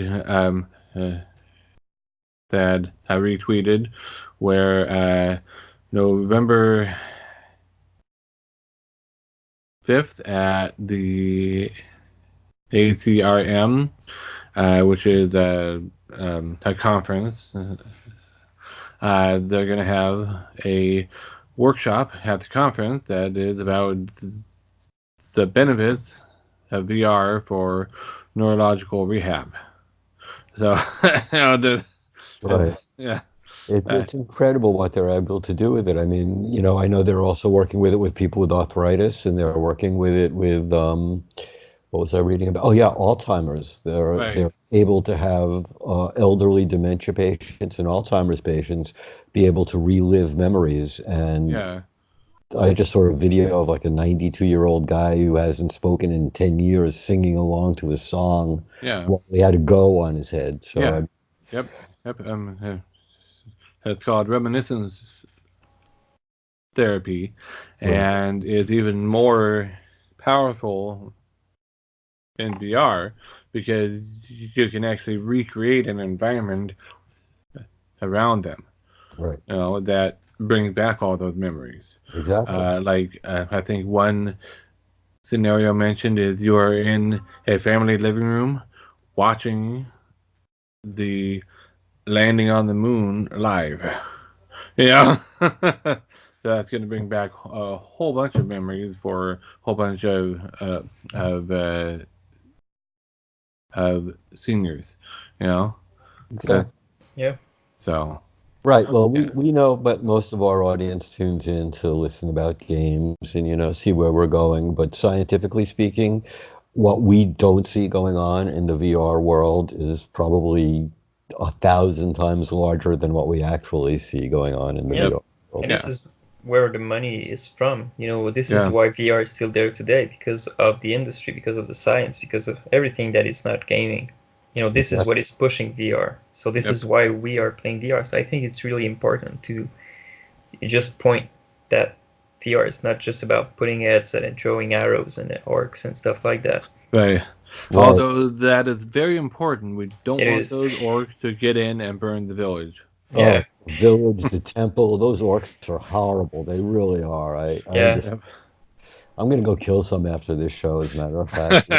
that I retweeted where November 5th at the ACRM, which is a conference. They're going to have a workshop at the conference that is about the benefits of VR for neurological rehab. So, Right. yeah. It's incredible what they're able to do with it. I mean, I know they're also working with it with people with arthritis, and they're working with it with what was I reading about? Oh yeah, Alzheimer's. They're Right. able to have elderly dementia patients and Alzheimer's patients be able to relive memories. And Yeah. I just saw a video of like a 92-year-old guy who hasn't spoken in 10 years singing along to his song Yeah. while he had a go on his head. So Yeah. Yep. Yep. It's called reminiscence therapy, right, and is even more powerful in VR because you can actually recreate an environment around them. right, That brings back all those memories. exactly. I think one scenario mentioned is you are in a family living room watching the landing on the moon live. Yeah. That's going to bring back a whole bunch of memories for a whole bunch of uh, of seniors. You know. Uh, Exactly. Yeah. so Right. Well, we, yeah. we know, but most of our audience tunes in to listen about games and, see where we're going. But scientifically speaking, what we don't see going on in the VR world is probably 1,000 times larger than what we actually see going on in the Yeah. VR And world. this Yeah. is where the money is from. This is Yeah. why VR is still there today because of the industry, because of the science, because of everything that is not gaming. This is Exactly. what is pushing VR. So this Yep. is why we are playing VR. So I think it's really important to just point that VR is not just about putting headset and throwing arrows and orcs and stuff like that. Right. Right. Although that is very important, we don't It want is. those orcs to get in and burn the village. Yeah. Oh, village, the temple, those orcs are horrible. They really are. I Yeah. understand. Yep. I'm going to go kill some after this show, as a matter of fact. You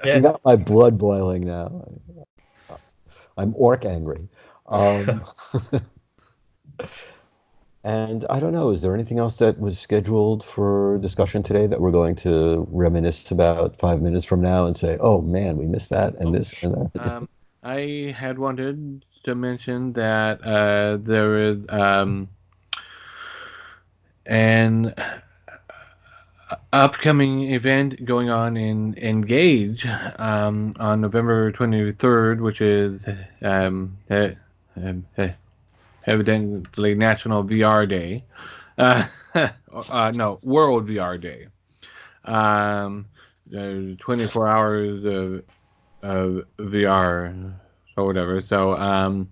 Yeah. got my blood boiling now. I'm orc angry. Um, and I don't know, is there anything else that was scheduled for discussion today that we're going to reminisce about 5 minutes from now and say, oh man, we missed that and Oh, this and that? I had wanted to mention that there is an upcoming event going on in Engage on November 23rd, which is evidently National VR Day. Uh, no, World VR Day. Um, 24 hours of VR or whatever. So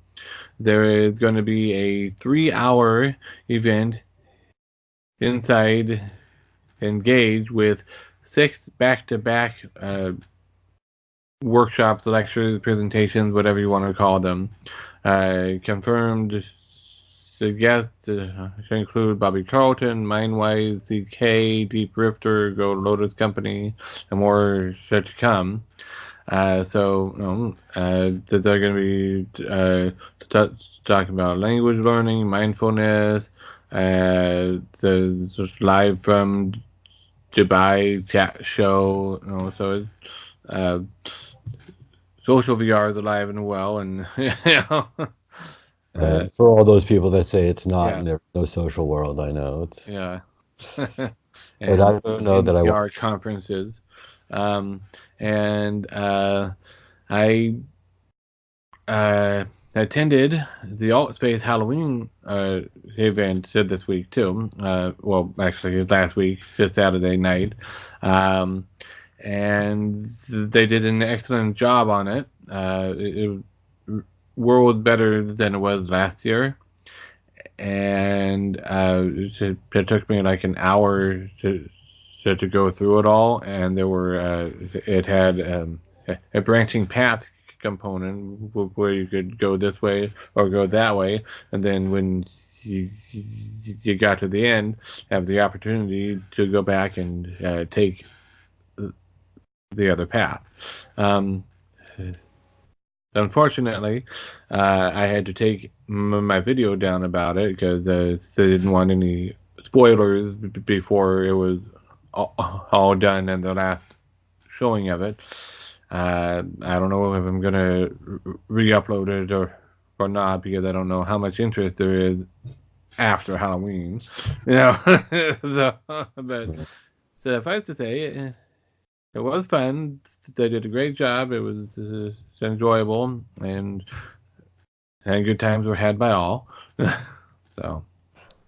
there is going to be a 3-hour event inside Engage with 6 back-to-back workshops, lectures, presentations, whatever you want to call them. Confirmed the guests include Bobby Carlton, Mindwise, ZK, Deep Rifter, Gold Lotus Company, and more yet to come. That they're going to be talking about language learning, mindfulness, the live from Dubai chat show. Uh, social VR is alive and well, and uh, For all those people that say it's not yeah, and there's no social world, I know yeah, but and I don't know in that I want. VR conferences, um, and I attended the Alt Space Halloween event this week too. Well, actually, last week, just Saturday night, um, and they did an excellent job on it. It world better than it was last year, and it took me like an hour to go through it all, and it had a branching path component where you could go this way or go that way, and then when you got to the end, have the opportunity to go back and take the other path. Um, Unfortunately, I had to take my video down about it because they didn't want any spoilers before it was all done and the last showing of it. I don't know if I'm gonna re-upload it or not because I don't know how much interest there is after Halloween. So but suffice to say, it was fun. They did a great job. It was enjoyable, and good times were had by all. So.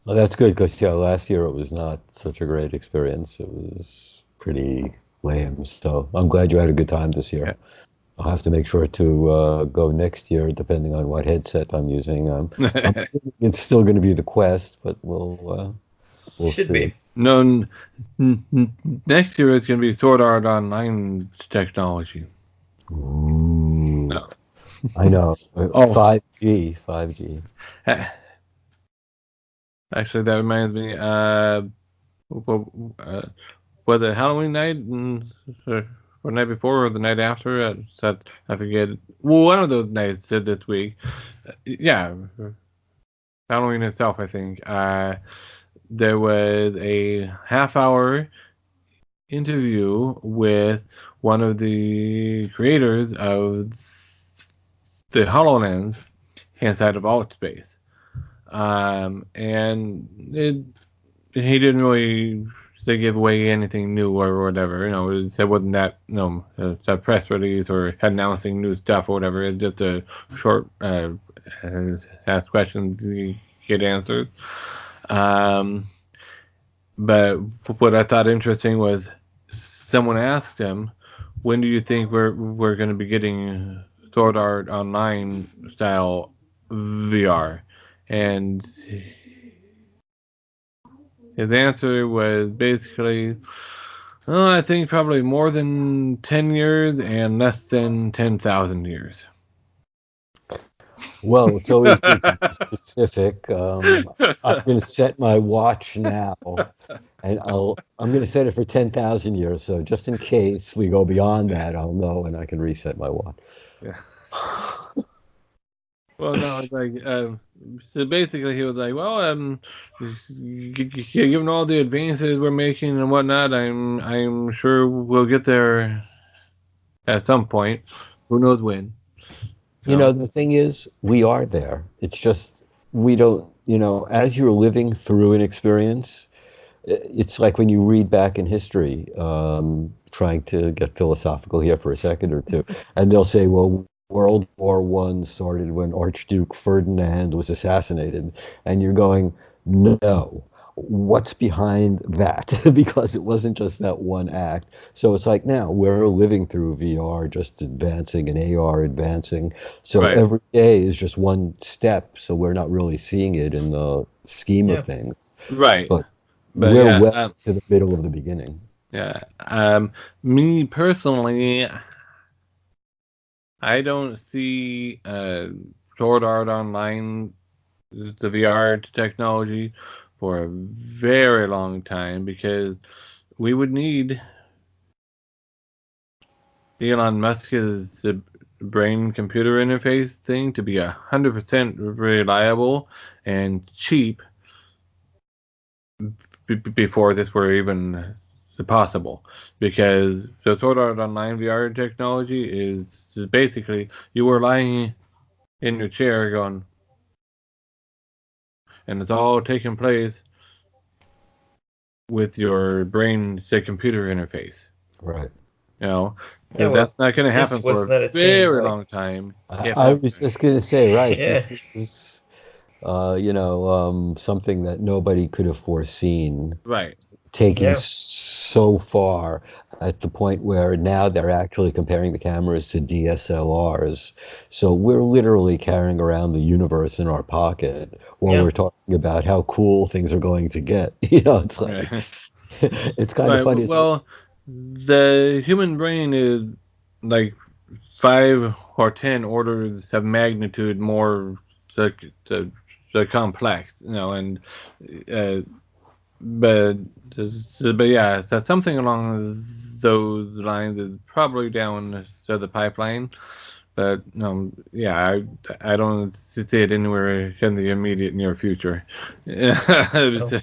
Well, that's good because last year it was not such a great experience. It was pretty lame. So I'm glad you had a good time this year. Yeah. I'll have to make sure to go next year, depending on what headset I'm using. I'm assuming it's still going to be the Quest, but we'll Should see. be. No, next year it's going to be Sword Art Online technology. Ooh, No. I know. Oh. 5G. Actually, that reminds me. Was it Halloween night or night before or the night after? I forget. Well, one of those nights this week. Yeah, Halloween itself. I think. There was a half-hour interview with one of the creators of the HoloLens inside of Alt Space. And he didn't really give away anything new or whatever. It wasn't that a press release or announcing new stuff or whatever. It's just a short ask questions, get answers. But what I thought interesting was someone asked him, "When do you think we're going to be getting Sword Art Online style VR?" And his answer was basically, "Oh, I think probably more than 10 years and less than 10,000 years." Well, it's always good to be specific. I'm going to set my watch now, and I'm going to set it for 10,000 years. So just in case we go beyond that, I'll know and I can reset my watch. Yeah. Well, no, it's like so basically he was like, well, given all the advances we're making and whatnot, I'm sure we'll get there at some point. Who knows when? The thing is, we are there. It's just we don't, as you're living through an experience, it's like when you read back in history, trying to get philosophical here for a second or two, and they'll say, well, World War One started when Archduke Ferdinand was assassinated, and you're going, no, what's behind that? Because it wasn't just that one act. So it's like now we're living through VR, just advancing, and AR advancing. So Right. every day is just one step. So we're not really seeing it in the scheme of things. Right. But But we're well to the middle of the beginning. Yeah. Me personally, I don't see Sword Art Online, the VR technology, for a very long time because we would need Elon Musk's brain computer interface thing to be 100% reliable and cheap before this were even possible, because the Sword Art Online VR technology is basically you were lying in your chair going, and it's all taking place with your brain to computer interface. Right. That's not going to happen for a very long time. I was just going to say, right, Yeah. this is, something that nobody could have foreseen. Right. Taking so far at the point where now they're actually comparing the cameras to DSLRs. So we're literally carrying around the universe in our pocket while we're talking about how cool things are going to get. It's like, it's kind of funny. Well, the human brain is like 5 or 10 orders of magnitude more the complex, and but yeah, so something along those lines is probably down to the pipeline. But yeah, I don't see it anywhere in the immediate near future. Oh.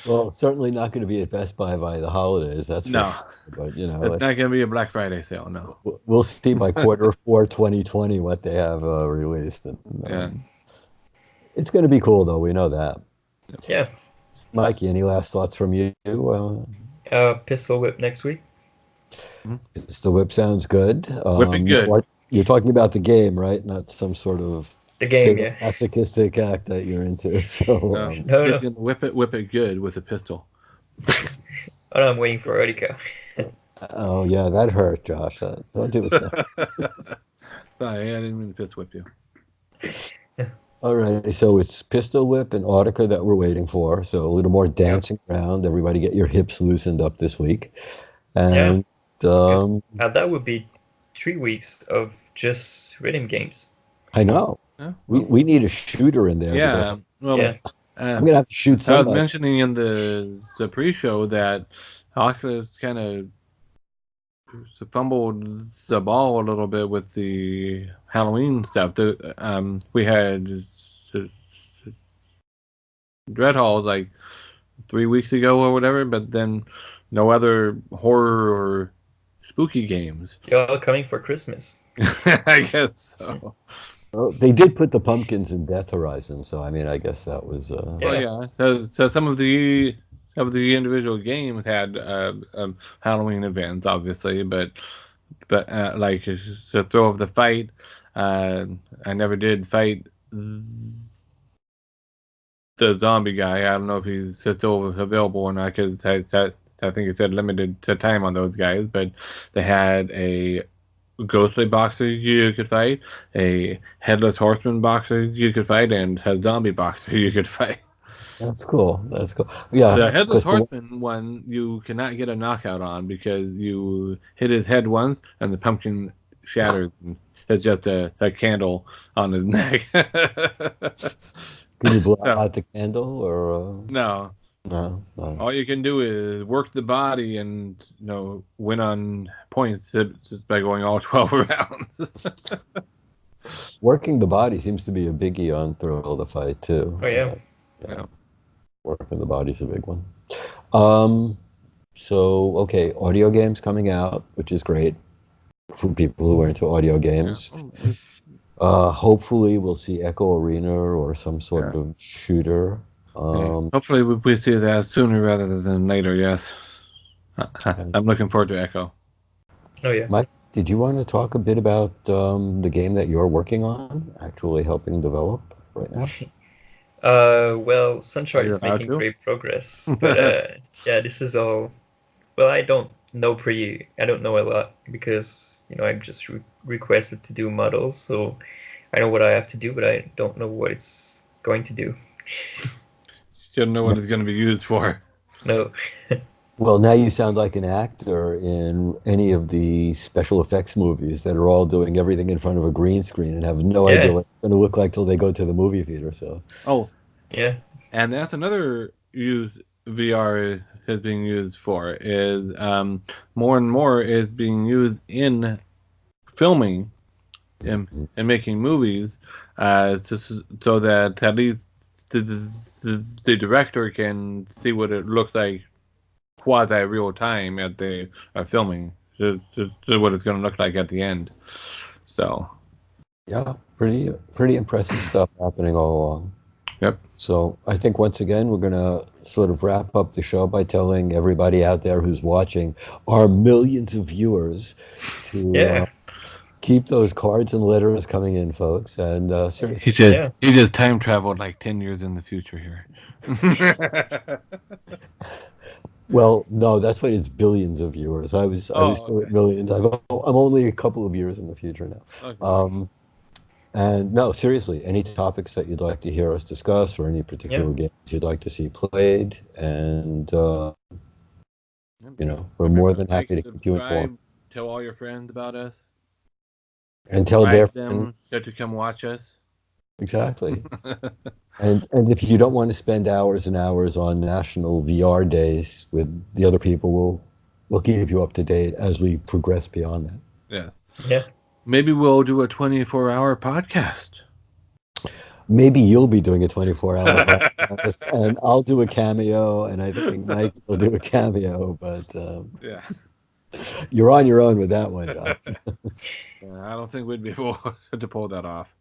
Well, it's certainly not going to be at Best Buy by the holidays, that's for No, sure. But it's not going to be a Black Friday sale. No. we'll see by Q4 2020 what they have released. And, Yeah. it's going to be cool, though. We know that. Yeah. Mikey, any last thoughts from you? Pistol whip next week. The whip sounds good. Whipping good. You're talking about the game, right? Not some sort of The game, yeah. masochistic act that you're into. So No. He's gonna whip it good with a pistol. Oh, no, I'm waiting for Erika. oh yeah, that hurt, Josh. Don't do it. Sorry, I didn't mean to pistol whip you. All right, so it's Pistol Whip and Audica that we're waiting for. So a little more dancing around. Everybody get your hips loosened up this week. And that would be 3 weeks of just rhythm games. I know. Yeah. We need a shooter in there. Yeah. Well, I'm going to have to shoot somebody. I was mentioning in the pre-show that Oculus kind of fumbled the ball a little bit with the Halloween stuff. We had Dread Hall like 3 weeks ago or whatever, but then no other horror or spooky games. You're all coming for Christmas. I guess so. Well, they did put the pumpkins in Death Horizon, so I mean, I guess that was. So some of the individual games had Halloween events, obviously, but like the throw of the fight, I never did fight the zombie guy. I don't know if he's still available or not, because I think it said limited to time on those guys, but they had a ghostly boxer you could fight, a headless horseman boxer you could fight, and a zombie boxer you could fight. That's cool. Yeah. The headless horseman one you cannot get a knockout on because you hit his head once and the pumpkin shattered. It's just a candle on his neck. Can you blow out the candle or? No. All you can do is work the body and win on points just by going all 12 rounds. Working the body seems to be a biggie on Thrill of the Fight too. Oh yeah. Working the body's a big one. So okay, audio games coming out, which is great for people who are into audio games. Hopefully we'll see Echo Arena or some sort of shooter. Hopefully we see that sooner rather than later. Yes, I'm looking forward to Echo. Oh yeah. Mike, did you want to talk a bit about the game that you're working on, actually helping develop right now? Well, Sunshine is making great progress, but this is all. Well, I don't know a lot because I'm just requested to do models, so I know what I have to do, but I don't know what it's going to do. You don't know what it's going to be used for. No. Well, now you sound like an actor in any of the special effects movies that are all doing everything in front of a green screen and have no idea what it's going to look like till they go to the movie theater. So. Oh. Yeah. And that's another use VR is being used for, is more and more is being used in filming and making movies, so that at least the director can see what it looks like quasi real time at the filming, just what it's going to look like at the end. So yeah, pretty impressive stuff happening all along. Yep. So I think once again we're going to sort of wrap up the show by telling everybody out there who's watching, our millions of viewers, to keep those cards and letters coming in, folks. And seriously, he just time traveled like 10 years in the future here. Well, no, that's why it's billions of viewers. I was still at millions. I'm only a couple of years in the future now. Okay. And no, seriously, any topics that you'd like to hear us discuss or any particular games you'd like to see played, and we're more than happy to keep you informed. Tell all your friends about us. And tell their friends to come watch us. Exactly. and if you don't want to spend hours and hours on national VR days with the other people, we'll keep you up to date as we progress beyond that. Yeah. Yeah. Maybe we'll do a 24-hour podcast. Maybe you'll be doing a 24-hour podcast, and I'll do a cameo, and I think Mike will do a cameo, but Yeah. you're on your own with that one, Josh. I don't think we'd be able to pull that off.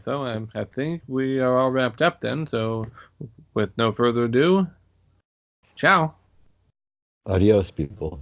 So I think we are all wrapped up then. So with no further ado, ciao. Adios, people.